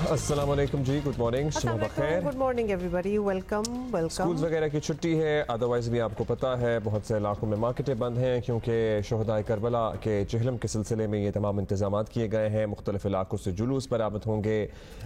अस्सलाम वालेकुम जी, good morning, सुबह बखैर। Good morning everybody, welcome. Schools वगैरह की छुट्टी है, अदरवाइज भी आपको पता है बहुत से इलाकों में मार्केटें बंद हैं क्योंकि शहदाए करबला के चहलम के सिलसिले में ये तमाम इंतजाम किए गए हैं। मुख्तलिफ इलाकों से जुलूस बरामद होंगे,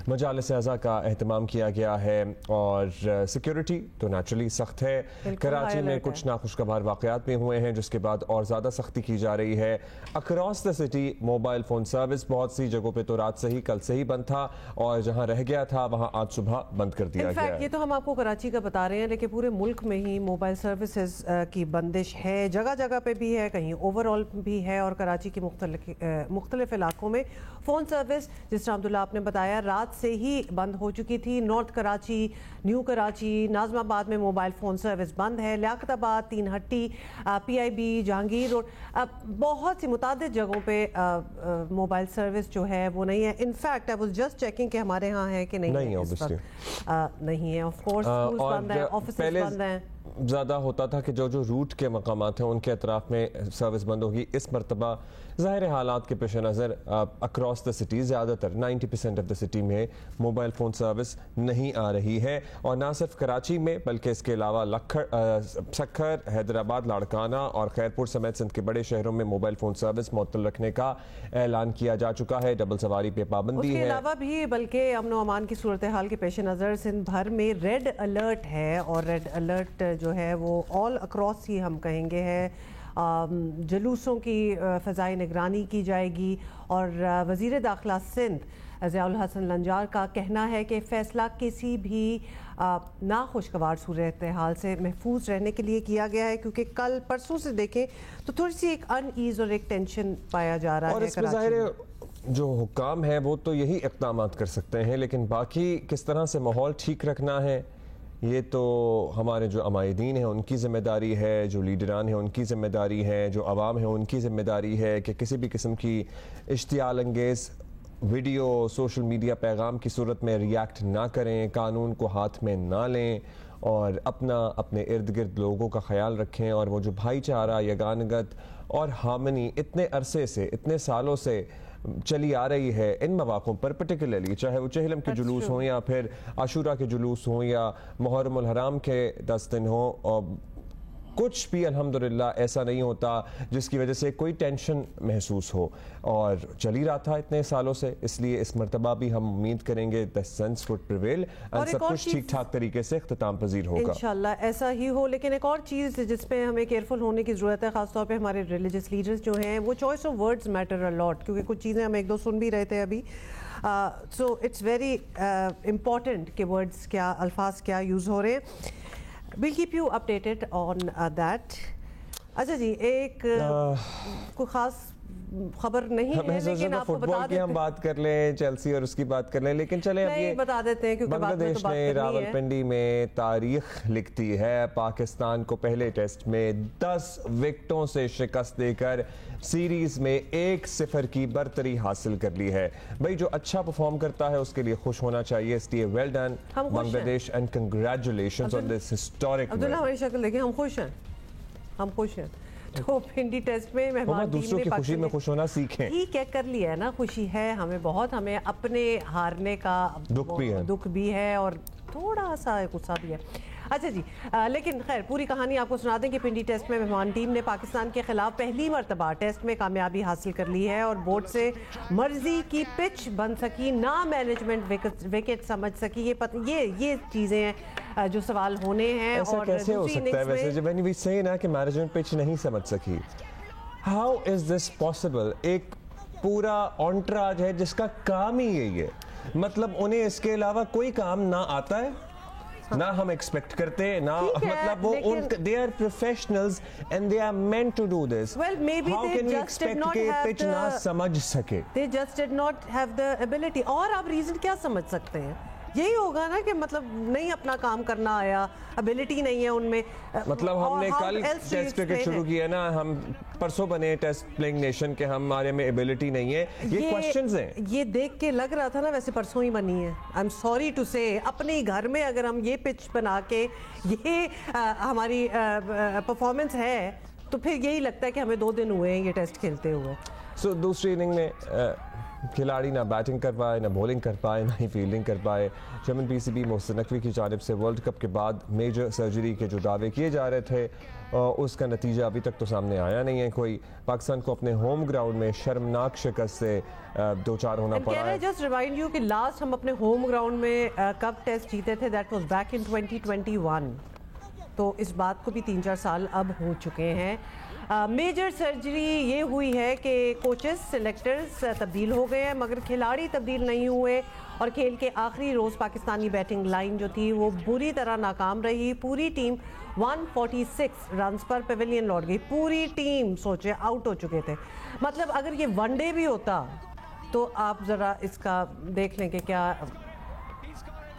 मजालिस अज़ा का अहतमाम किया गया है और सिक्योरिटी तो नेचुरली सख्त है। कराची में कुछ नाखुशगवार वाक़यात भी हुए हैं जिसके बाद और ज़्यादा सख्ती की जा रही है। Across the city mobile phone service बहुत सी जगहों पर तो रात से ही, कल से ही बंद था और जहां रह गया था वहां आज सुबह बंद कर दिया गया है। ये तो हम आपको कराची का बता रहे हैं, लेकिन पूरे मुल्क में ही मोबाइल सर्विसेज की बंदिश है, जगह जगह पे भी है, कहीं ओवरऑल भी है। और कराची के मुख्तलिफ इलाकों में फ़ोन सर्विस, जिस तरह अब्दुल्ला आपने बताया, रात से ही बंद हो चुकी थी। नॉर्थ कराची, न्यू कराची, नाजमाबाद में मोबाइल फ़ोन सर्विस बंद है। लियाकताबाद, तीन हट्टी, PIB, जहांगीर रोड, बहुत सी मुतादिद जगहों पर मोबाइल सर्विस जो है वो नहीं है। In fact I was just checking कि हमारे यहाँ है कि नहीं है, ऑब्वियसली नहीं है। ऑफ कोर्स स्कूल्स बंद हैं, ऑफिसेज बंद हैं। ज़्यादा होता था कि जो रूट के मकामात हैं उनके अतराफ में सर्विस बंद होगी। इस मरतबा ज़ाहिर हालात के पेश नज़र अक्रॉस द सिटी ज़्यादातर 90% ऑफ द सिटी में मोबाइल फ़ोन सर्विस नहीं आ रही है। और ना सिर्फ कराची में बल्कि इसके अलावा सक्खर, हैदराबाद, लाड़काना और खैरपुर समेत सिंध के बड़े शहरों में मोबाइल फ़ोन सर्विस मुअत्तल रखने का ऐलान किया जा चुका है। डबल सवारी पे पाबंदी है। उसके अलावा भी बल्कि अमन व अमान की सूरत हाल के पेश नज़र सिंध भर में रेड अलर्ट है और रेड अलर्ट जो है वो ऑल अक्रॉस ही हम कहेंगे है। जुलूसों की फ़ज़ाई निगरानी की जाएगी और वज़ीर दाखिला सिंध ज़ियाउल हसन लंजार का कहना है कि फ़ैसला किसी भी नाखुशगवार सूरत हाल से महफूज रहने के लिए किया गया है, क्योंकि कल परसों से देखें तो थोड़ी सी एक अनईज़ और एक टेंशन पाया जा रहा है। इसमें ज़ाहिर जो हुक्काम है वो तो यही इक़दाम कर सकते हैं, लेकिन बाकी किस तरह से माहौल ठीक रखना है ये तो हमारे जो अमायदीन हैं उनकी ज़िम्मेदारी है, जो लीडरान हैं उनकी ज़िम्मेदारी है, जो अवाम है उनकी ज़िम्मेदारी है कि किसी भी किस्म की इश्तियाल अंगेज़ वीडियो सोशल मीडिया पैगाम की सूरत में रिएक्ट ना करें, कानून को हाथ में ना लें और अपने इर्द गिर्द लोगों का ख्याल रखें। और वो जो भाईचारा, यगानगत और हार्मनी इतने अरसे से, इतने सालों से चली आ रही है इन मौक़ों पर, पर्टिकुलरली चाहे वो चहलम के जुलूस हों या फिर आशूरा के जुलूस हों या मुहर्रमुल हराम के 10 दिन हों, और कुछ भी अल्हम्दुलिल्लाह ऐसा नहीं होता जिसकी वजह से कोई टेंशन महसूस हो। और चल ही रहा था इतने सालों से, इसलिए इस मरतबा भी हम उम्मीद करेंगे द सेंस वुड प्रिवेल और सब कुछ ठीक ठाक तरीके से इख्तिताम पजीर होगा। इंशाल्लाह ऐसा ही हो। लेकिन एक और चीज़ जिसपे हमें केयरफुल होने की ज़रूरत है, ख़ासतौर पे हमारे रिलीजियस लीडर्स जो हैं, वो choice of words matter a lot, क्योंकि कुछ चीज़ें हम एक दो सुन भी रहे थे अभी। सो इट्स वेरी इम्पॉर्टेंट कि वर्ड्स क्या, अल्फाज क्या यूज़ हो रहे हैं। We'll keep you updated on that. अच्छा जी, एक कोई ख़ास खबर नहीं है, लेकिन आपको बता देते हैं। हम बात कर लें चेल्सी और उसकी बात कर लें, लेकिन चले अब ये बता देते हैं क्योंकि बांग्लादेश ने रावलपिंडी में तारीख लिखती है। पाकिस्तान को पहले टेस्ट में 10 विकेटों से शिकस्त देकर सीरीज में 1-0 की बरतरी हासिल कर ली है। भाई जो अच्छा परफॉर्म करता है उसके लिए खुश होना चाहिए, इसलिए well done Bangladesh and congratulations on this historic. Abdullah हमारी शक्ल देखें, हम खुश हैं, हम खुश हैं। तो पिंडी टेस्ट में मेहमान दूसरों की खुशी में खुश होना सीखें। ठीक है, कर लिया है ना, खुशी है हमें बहुत, हमें अपने हारने का दुख भी है और थोड़ा सा गुस्सा भी है। अच्छा जी, लेकिन खैर पूरी कहानी आपको सुना दें कि पिंडी टेस्ट में मेहमान टीम ने पाकिस्तान के खिलाफ पहली मरतबा टेस्ट में कामयाबी हासिल कर ली है और बोर्ड से मर्जी की पिच बन सकी, ना मैनेजमेंट विकेट समझ सकी। ये चीज़ें हैं जो सवाल होने हैं। ऐसा कैसे हो सकता है वैसे जब वी से ना कि मैनेजमेंट पिच नहीं समझ सकी? How is this possible? एक पूरा ऑन्ट्राज है जिसका काम ही यही है, मतलब उन्हें इसके अलावा कोई काम ना आता है, ना हम एक्सपेक्ट करते ना, मतलब वो they are professionals and they are meant to do this. Well maybe how can we expect कि पिच ना समझ सके? They just did not have the ability. और आप रीजन क्या समझ सकते हैं? यही होगा ना कि मतलब नहीं अपना काम करना आया, एबिलिटी नहीं है उनमें। मतलब हमने कल टेस्ट क्रिकेट शुरू किया ना, हम परसों बने टेस्ट प्लेइंग नेशन के, हमारे में एबिलिटी नहीं है, ये क्वेश्चंस हैं। ये देख के लग रहा था ना वैसे परसों ही बनी है। आई एम सॉरी टू से, अपने घर में अगर हम ये पिच बना के ये हमारी परफॉर्मेंस है तो फिर यही लगता है कि हमें 2 दिन हुए हैं ये टेस्ट खेलते हुए। दूसरी इनिंग में खिलाड़ी ना बैटिंग कर पाए, ना बॉलिंग कर पाए, ना ही फील्डिंग कर पाए। चेयरमैन पीसीबी मोहसिन नकवी की जानिब से वर्ल्ड कप के बाद मेजर सर्जरी के जो दावे किए जा रहे थे उसका नतीजा अभी तक तो सामने आया नहीं है कोई। पाकिस्तान को अपने होम ग्राउंड में शर्मनाक शिकस्त से दो चार होना पड़ा है। जस्ट रिमाइंड यू कि लास्ट हम अपने होम ग्राउंड में कब टेस्ट जीते थे, दैट वाज बैक इन 2021, तो इस बात को भी 3-4 साल अब हो चुके हैं। मेजर सर्जरी ये हुई है कि कोचेस सिलेक्टर्स तब्दील हो गए हैं मगर खिलाड़ी तब्दील नहीं हुए और खेल के आखिरी रोज़ पाकिस्तानी बैटिंग लाइन जो थी वो बुरी तरह नाकाम रही। पूरी टीम 146 रन्स पर पेविलियन लौट गई। पूरी टीम सोचे आउट हो चुके थे। मतलब अगर ये वनडे भी होता तो आप ज़रा इसका देख लें कि क्या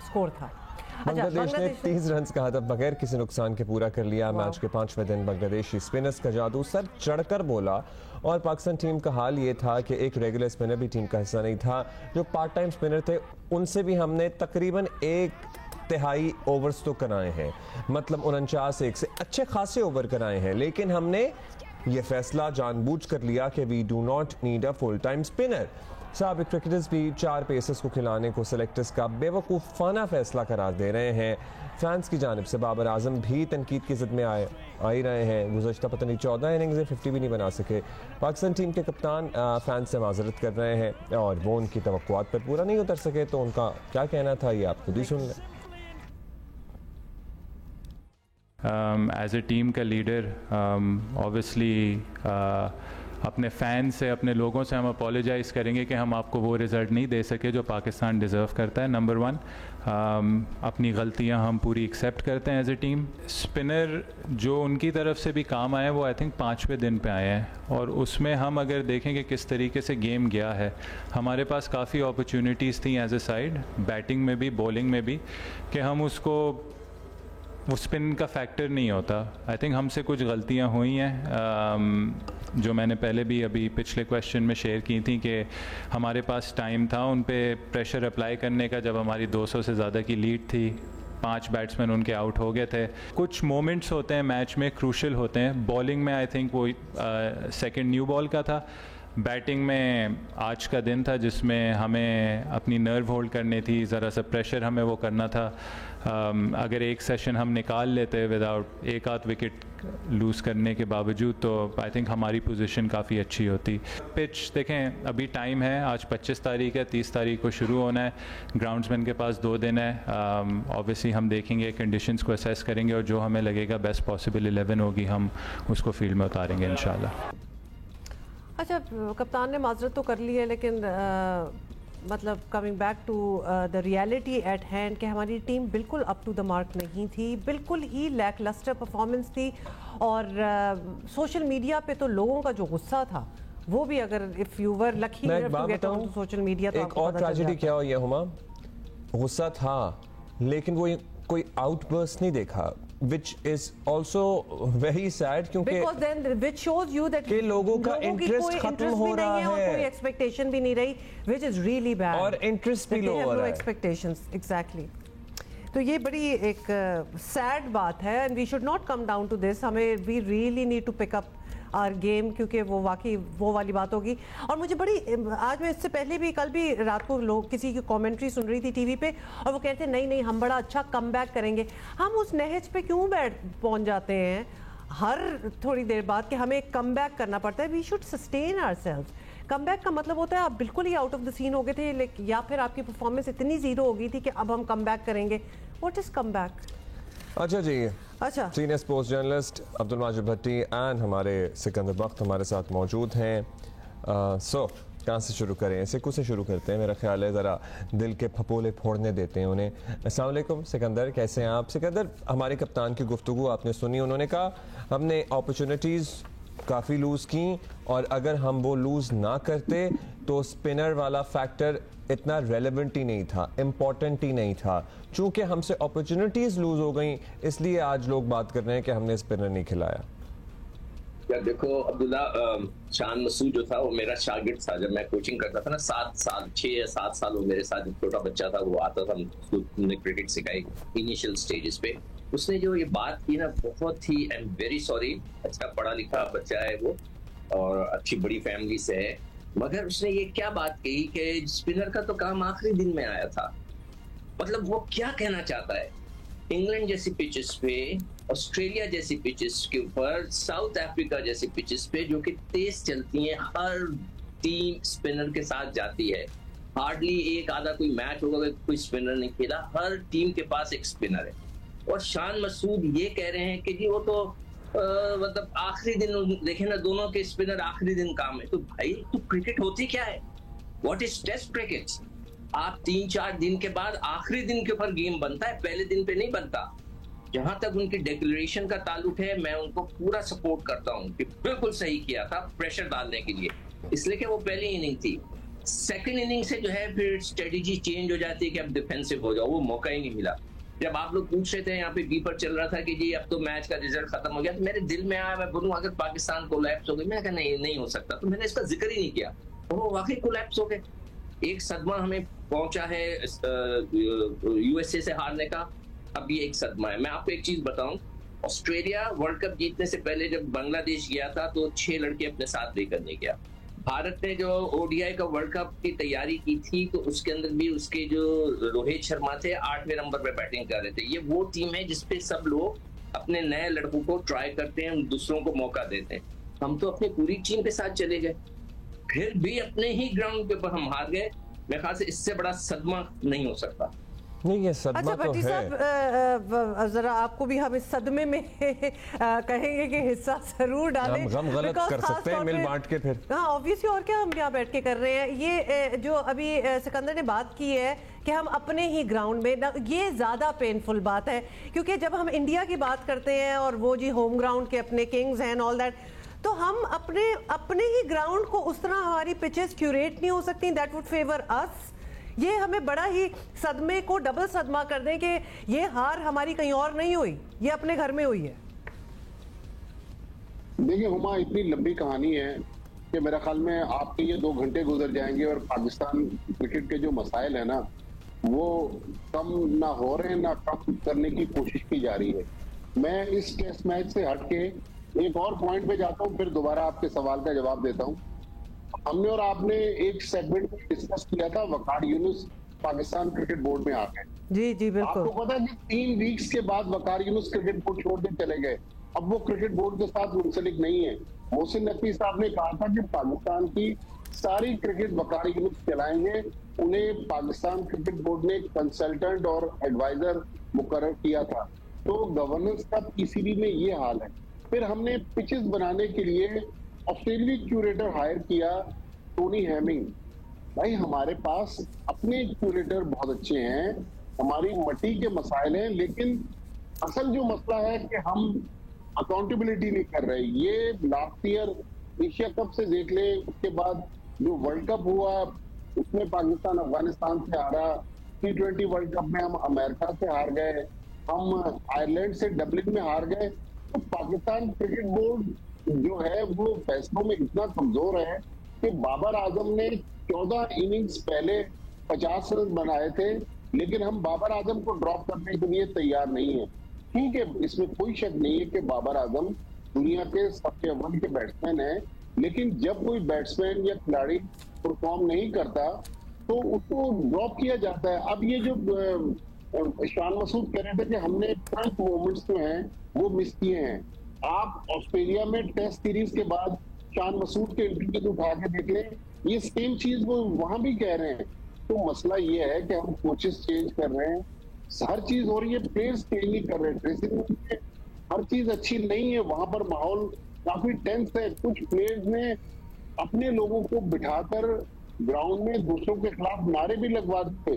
स्कोर था। बांग्लादेश ने 30 रन कहा था बगैर किसी नुकसान के पूरा कर लिया। मैच के 5वें दिन बांग्लादेशी स्पिनर्स का जादू सर चढ़कर बोला और पाकिस्तान टीम का हाल ये था कि एक रेगुलर स्पिनर भी टीम का हिस्सा नहीं था। जो पार्ट टाइम स्पिनर थे उनसे भी हमने तकरीबन 1/3 ओवर्स तो कराए हैं, मतलब 49 से अच्छे खासे ओवर कराए हैं, लेकिन हमने ये फैसला जानबूझकर लिया कि we do not need a full time spinner. साबिक क्रिकेटर्स भी 4 पेसर्स को खिलाने को सिलेक्टर्स का बेवकूफ़ाना फैसला करार दे रहे हैं। फैंस की जानिब से बाबर आजम भी तनकीद की ज़द में आ ही रहे हैं। गुज़श्ता पता नहीं 14 इनिंग्स में 50 भी नहीं बना सके। पाकिस्तान टीम के कप्तान फैंस से माजरत कर रहे हैं और वो उनकी तवक्कुआत पर पूरा नहीं उतर सके, तो उनका क्या कहना था ये आप खुद ही सुन लें। एज ए टीम का लीडर ऑब्वियसली अपने फ़ैन से, अपने लोगों से हम अपोलोजाइज़ करेंगे कि हम आपको वो रिज़ल्ट नहीं दे सके जो पाकिस्तान डिज़र्व करता है। नंबर 1, अपनी गलतियां हम पूरी एक्सेप्ट करते हैं एज ए टीम। स्पिनर जो उनकी तरफ से भी काम आए वो आई थिंक 5वें दिन पे आए हैं और उसमें हम अगर देखें कि किस तरीके से गेम गया है, हमारे पास काफ़ी अपॉर्चुनिटीज़ थी एज ए साइड, बैटिंग में भी बॉलिंग में भी, कि हम उसको वो स्पिन का फैक्टर नहीं होता। आई थिंक हमसे कुछ गलतियां हुई हैं जो मैंने पहले भी अभी पिछले क्वेश्चन में शेयर की थी कि हमारे पास टाइम था उन पे प्रेशर अप्लाई करने का जब हमारी 200 से ज़्यादा की लीड थी। 5 बैट्समैन उनके आउट हो गए थे। कुछ मोमेंट्स होते हैं मैच में, क्रूशल होते हैं। बॉलिंग में आई थिंक वो सेकंड न्यू बॉल का था। बैटिंग में आज का दिन था जिसमें हमें अपनी नर्व होल्ड करनी थी, ज़रा सा प्रेशर हमें वो करना था। अगर एक सेशन हम निकाल लेते विदाउट एक आध विकेट लूज़ करने के बावजूद तो आई थिंक हमारी पोजीशन काफ़ी अच्छी होती। पिच देखें, अभी टाइम है, आज 25 तारीख है, 30 तारीख को शुरू होना है। ग्राउंड्समैन के पास 2 दिन है। ऑब्वियसली हम देखेंगे, कंडीशंस को असेस करेंगे और जो हमें लगेगा बेस्ट पॉसिबल 11 होगी हम उसको फील्ड में उतारेंगे इंशाल्लाह। अच्छा, कप्तान ने माजरत तो कर ली है लेकिन मतलब coming back to the reality at hand कि हमारी टीम बिल्कुल अप टू द मार्क नहीं थी, बिल्कुल ही लैक लस्टर परफॉर्मेंस थी और सोशल मीडिया पे तो लोगों का जो गुस्सा था वो भी, अगर if you were lucky to get on to social media तो एक और ट्रेजेडी क्या हो, ये हुमा गुस्सा था लेकिन वो कोई आउटबर्स्ट नहीं देखा, which is also very sad क्योंकि because then which shows you that कि लोगों का इंटरेस्ट खत्म हो रहा है और कोई एक्सपेक्टेशन भी नहीं रही, which is really bad और इंटरेस्ट भी लो हो रहा है। expectations exactly। तो ये बड़ी एक सैड बात है and we should not come down to this। हमें we really need to pick up our game क्योंकि वो वाकई वो वाली बात होगी। और मुझे बड़ी, आज मैं इससे पहले भी, कल भी रात को लोग किसी की कमेंट्री सुन रही थी टीवी पे और वो कहते हैं नहीं नहीं हम बड़ा अच्छा कम बैक करेंगे। हम उस नहज पे क्यों पहुंच जाते हैं हर थोड़ी देर बाद कि हमें कम बैक करना पड़ता है। We should sustain ourselves. Come back का मतलब होता है आप बिल्कुल ही आउट ऑफ द सीन हो गए थे लेकिन या फिर आपकी परफॉर्मेंस इतनी ज़ीरो हो गई थी कि अब हम कम बैक करेंगे। What is come back? अच्छा जी, अच्छा, senior sports journalist Abdul Majid Bhatti and हमारे सिकंदर बख्त हमारे साथ मौजूद हैं। सो कहाँ से शुरू करें? सिक्कू से शुरू करते हैं, मेरा ख्याल है ज़रा दिल के फपोले फोड़ने देते हैं उन्हें। अस्सलाम वालेकुम सिकंदर, कैसे हैं आप? सिकंदर, हमारे कप्तान की गुफ्तगू आपने सुनी, उन्होंने कहा हमने अपॉर्चुनिटीज़ काफ़ी लूज़ की और अगर हम वो लूज़ ना करते तो स्पिनर वाला फैक्टर इतना रेलेवेंट ही नहीं था, इम्पॉर्टेंट ही नहीं था। चूँकि हमसे अपॉर्चुनिटीज़ लूज़ हो गई इसलिए आज लोग बात कर रहे हैं कि हमने स्पिनर नहीं खिलाया। यार देखो अब्दुल्ला, शान मसूद जो था वो मेरा शागिर्द था। जब मैं कोचिंग करता था ना 6 या 7 साल वो मेरे साथ, छोटा बच्चा था, वो आता था, हमने क्रिकेट सिखाई इनिशियल स्टेजेस पे। उसने जो ये बात की ना बहुत ही, आई एम वेरी सॉरी, अच्छा पढ़ा लिखा बच्चा है वो और अच्छी बड़ी फैमिली से है, मगर उसने ये क्या बात कही कि स्पिनर का तो काम आखिरी दिन में आया था। मतलब वो क्या कहना चाहता है? इंग्लैंड जैसी पिचेस पे, ऑस्ट्रेलिया जैसी पिचेस के ऊपर, साउथ अफ्रीका जैसी पिचेस पे जो कि तेज चलती हैं, हर टीम स्पिनर के साथ जाती है। हार्डली एक आधा कोई मैच होगा कोई स्पिनर नहीं खेला, हर टीम के पास एक स्पिनर है। और शान मसूद ये कह रहे हैं कि जी वो तो मतलब आखिरी दिन देखे ना, दोनों के स्पिनर आखिरी दिन काम है। तो भाई तो क्रिकेट होती क्या है? What is test cricket? आप 3-4 दिन के बाद आखिरी दिन के ऊपर गेम बनता है, पहले दिन पे नहीं बनता। जहां तक उनकी डिक्लेरेशन का ताल्लुक है, मैं उनको पूरा सपोर्ट करता हूं कि बिल्कुल सही किया था प्रेशर डालने के लिए, इसलिए कि वो पहली इनिंग थी। सेकंड इनिंग से जो है फिर स्ट्रेटेजी चेंज हो जाती है कि अब डिफेंसिव हो जाओ, वो मौका ही नहीं मिला। जब आप लोग पूछ रहे थे, यहाँ पे बीपर चल रहा था कि जी अब तो मैच का रिजल्ट खत्म हो गया, तो मेरे दिल में आया मैं बोलूं अगर पाकिस्तान कोलैप्स हो गई, मैंने कहा नहीं हो सकता, तो मैंने इसका जिक्र ही नहीं किया। और वो वाकई कोलैप्स हो गए। एक सदमा हमें पहुंचा है यूएसए से हारने का, अब ये एक सदमा है। मैं आपको एक चीज बताऊं, ऑस्ट्रेलिया वर्ल्ड कप जीतने से पहले जब बांग्लादेश गया था तो 6 लड़के अपने साथ लेकर नहीं गया। भारत ने जो ओडीआई का वर्ल्ड कप की तैयारी की थी तो उसके अंदर भी उसके जो रोहित शर्मा थे 8वें नंबर पे बैटिंग कर रहे थे। ये वो टीम है जिसपे सब लोग अपने नए लड़कों को ट्राई करते हैं, दूसरों को मौका देते हैं। हम तो अपनी पूरी टीम के साथ चले गए, फिर भी अपने ही ग्राउंड के ऊपर हम हार गए। मेरे ख्याल से इससे बड़ा सदमा नहीं हो सकता। नहीं, ये सदमा अच्छा तो भट्टी है। साहब, जरा आपको भी हम इस सदमे में कहेंगे कि हिस्सा जरूर डालें। हम गम गलत कर सकते हैं मिल बांट के फिर। हाँ ऑब्वियसली, और क्या हम यहाँ बैठ के कर रहे हैं। ये जो अभी सिकंदर ने बात की है कि हम अपने ही ग्राउंड में, ये ज़्यादा पेनफुल बात है, क्योंकि जब हम इंडिया की बात करते हैं और वो जी होम ग्राउंड के अपने किंग्स हैं ऑल दैट, तो हम अपने ही ग्राउंड को उस तरह हमारी पिचेस क्यूरेट नहीं हो सकती, दैट वुड फेवर अस। ये हमें बड़ा ही सदमे को डबल सदमा कर दें कि ये हार हमारी कहीं और नहीं हुई, ये अपने घर में हुई है। देखिए हुमा, इतनी लंबी कहानी है कि मेरा ख्याल में आपके ये 2 घंटे गुजर जाएंगे और पाकिस्तान क्रिकेट के जो मसाइल है ना वो कम ना हो रहे हैं ना कम करने की कोशिश की जा रही है। मैं इस टेस्ट मैच से हटके एक और पॉइंट पे जाता हूँ, फिर दोबारा आपके सवाल का जवाब देता हूँ। हमने और आपने एक सेगमेंट में डिस्कस किया था वकार यूनुस पाकिस्तान क्रिकेट बोर्ड में आ गए। जी जी बिल्कुल। आपको पता है कि 3 वीक्स के बाद वकार यूनुस क्रिकेट बोर्ड छोड़ के चले गए। अब वो क्रिकेट बोर्ड के साथ मुंसलिक नहीं है। मोहसिन नकवी साहब ने कहा था कि पाकिस्तान की सारी क्रिकेट वकार यूनुस चलाएंगे। उन्हें पाकिस्तान क्रिकेट बोर्ड ने कंसल्टेंट और एडवाइजर मुकर्रर किया था। तो गवर्नेंस का पीसीबी में ये हाल है। फिर हमने पिचेस बनाने के लिए ऑस्ट्रेलियाई क्यूरेटर हायर किया, टोनी हैमिंग। भाई हमारे पास अपने क्यूरेटर बहुत अच्छे हैं, हमारी मट्टी के मसाइल हैं, लेकिन असल जो मसला है कि हम अकाउंटेबिलिटी नहीं कर रहे। ये लास्ट ईयर एशिया कप से देख ले, उसके बाद जो वर्ल्ड कप हुआ उसमें पाकिस्तान अफगानिस्तान से हारा, T20 वर्ल्ड कप में हम अमेरिका से हार गए, हम आयरलैंड से डबलिन में हार गए। तो पाकिस्तान क्रिकेट बोर्ड जो है वो फैसलों में इतना कमजोर है कि बाबर आजम ने 14 इनिंग्स पहले 50 रन बनाए थे, लेकिन हम बाबर आजम को ड्रॉप करने के लिए तैयार नहीं है। ठीक है, इसमें कोई शक नहीं है कि बाबर आजम दुनिया के सबसे अव्वल के बैट्समैन है, लेकिन जब कोई बैट्समैन या खिलाड़ी परफॉर्म नहीं करता तो उसको ड्रॉप किया जाता है। अब ये जो शान मसूद कह रहे थे कि हमने फ्रंट मोमेंट्स जो हैं वो मिस किए हैं। आप ऑस्ट्रेलिया में टेस्ट सीरीज के बाद शान मसूद के इंटरव्यू उठा के देख लें, ये सेम चीज वो वहां भी कह रहे हैं। तो मसला ये है कि हम कोचेस चेंज कर रहे हैं, हर चीज हो रही है, प्लेयर्स चेंज नहीं कर रहे, ड्रेसिंग रूम में हर चीज अच्छी नहीं है, वहां पर माहौल काफी टेंस है। कुछ प्लेयर्स ने अपने लोगों को बिठाकर ग्राउंड में दूसरों के खिलाफ नारे भी लगवा दिए।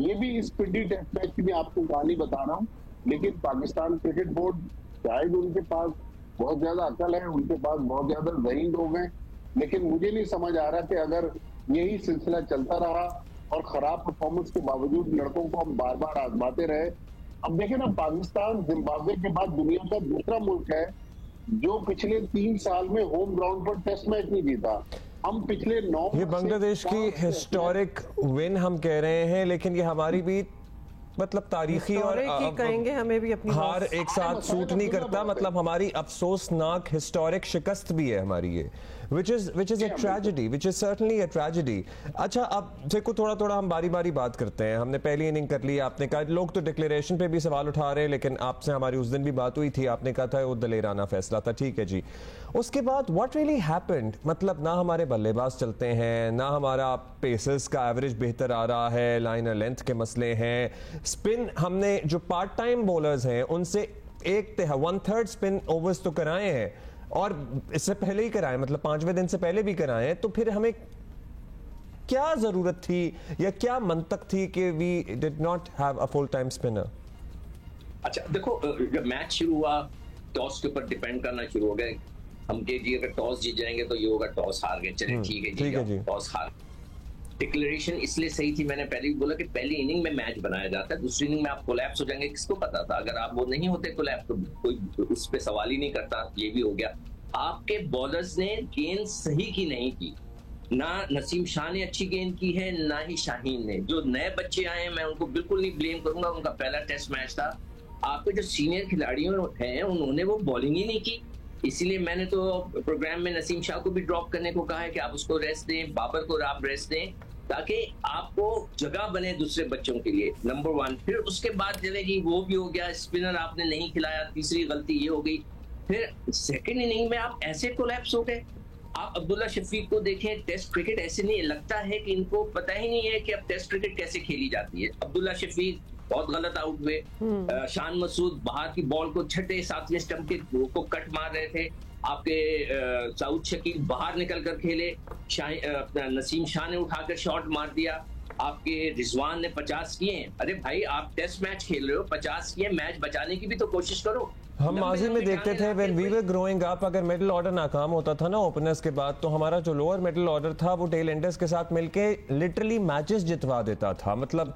ये भी इस पिंडी टेस्ट मैच की मैं आपको कहानी बता रहा हूँ। लेकिन पाकिस्तान क्रिकेट बोर्ड शायद उनके पास बहुत ज्यादा अकल है, उनके पास बहुत ज्यादा ज़हीन लोग हैं, लेकिन मुझे नहीं समझ आ रहा कि अगर यही सिलसिला चलता रहा और खराब परफॉर्मेंस के बावजूद लड़कों को हम बार बार आजमाते रहे। अब देखें ना, पाकिस्तान जिम्बाब्वे के बाद दुनिया का दूसरा मुल्क है जो पिछले 3 साल में होम ग्राउंड पर टेस्ट मैच नहीं जीता। हम पिछले 9 ये बांग्लादेश की हिस्टोरिक विन हम कह रहे हैं, लेकिन ये हमारी भी मतलब तारीखी और कहेंगे हमें भी अपनी हार एक साथ सूट नहीं करता। मतलब हमारी अफसोसनाक हिस्टोरिक शिकस्त भी है हमारी ये। which is a tragedy, which is certainly a tragedy. अच्छा, अब देखो थोड़ा थोड़ा हम बारी बारी बात करते हैं. हमने पहली इनिंग कर ली, आपने कहा लोग तो डिक्लेरेशन पे भी सवाल उठा रहे हैं, लेकिन आपसे हमारी उस दिन भी बात हुई थी, आपने कहा था वो दलेराना फैसला था. ठीक है जी. उसके बाद व्हाट रियली हैपेंड, मतलब ना हमारे बल्लेबाज चलते हैं, ना हमारा पेसर्स का एवरेज बेहतर आ रहा है, लाइनर लेंथ के मसले हैं, स्पिन हमने जो पार्ट टाइम बॉलर्स हैं उनसे 1/3 स्पिन ओवर्स तो कराए हैं, और इससे पहले ही कराए, मतलब 5वें दिन से पहले भी कराए हैं. तो फिर हमें क्या जरूरत थी या क्या मंतक थी कि we did not have a full time spinner? अच्छा देखो, जब मैच शुरू हुआ टॉस के ऊपर डिपेंड करना शुरू हो गए. हम के जी अगर टॉस जीत जाएंगे तो ये होगा टॉस हार गए, चले ठीक है जी, टॉस हार. डिक्लेरेशन इसलिए सही थी, मैंने पहले भी बोला कि पहली इनिंग में मैच बनाया जाता है, दूसरी इनिंग में आप कोलैप्स हो जाएंगे, किसको पता था? अगर आप वो नहीं होते कोलैप्स तो कोई उस पे सवाल ही नहीं करता. ये भी हो गया. आपके बॉलर्स ने गेंद सही की नहीं की, ना नसीम शाह ने अच्छी गेंद की है, ना ही शाहीन ने. जो नए बच्चे आए हैं मैं उनको बिल्कुल नहीं ब्लेम करूंगा, उनका पहला टेस्ट मैच था. आपके जो सीनियर खिलाड़ियों हैं उन्होंने वो बॉलिंग ही नहीं की, इसीलिए मैंने तो प्रोग्राम में नसीम शाह को भी ड्रॉप करने को कहा है कि आप उसको रेस्ट दें, बाबर को आप रेस्ट दें, ताकि आपको जगह बने दूसरे बच्चों के लिए. नंबर 1. फिर उसके बाद चलेगी, वो भी हो गया, स्पिनर आपने नहीं खिलाया, तीसरी गलती ये हो गई. फिर सेकंड इनिंग में आप ऐसे कोलैप्स हो गए. आप अब्दुल्ला शफीक को देखें, टेस्ट क्रिकेट ऐसे नहीं लगता है कि इनको पता ही नहीं है कि अब टेस्ट क्रिकेट कैसे खेली जाती है. अब्दुल्ला शफीक बहुत गलत आउट हुए. शान मसूद बाहर की बॉल को 6वें 7वें स्टंप के को कट मार रहे थे. आपके साउद शकील बाहर निकल कर खेले, नसीम शाह ने उठाकर शॉट मार दिया. आपके रिजवान ने 50 किए. अरे भाई, आप टेस्ट मैच खेल रहे हो, 50 किए, मैच बचाने की भी तो कोशिश करो. हम माजी में देखते थे when we were growing up, अगर मिडिल ऑर्डर नाकाम होता था ना ओपनर्स के बाद, तो हमारा जो लोअर मिडिल ऑर्डर था वो टेल एंडर्स के साथ मिलके लिटरली मैचेस जितवा देता था. मतलब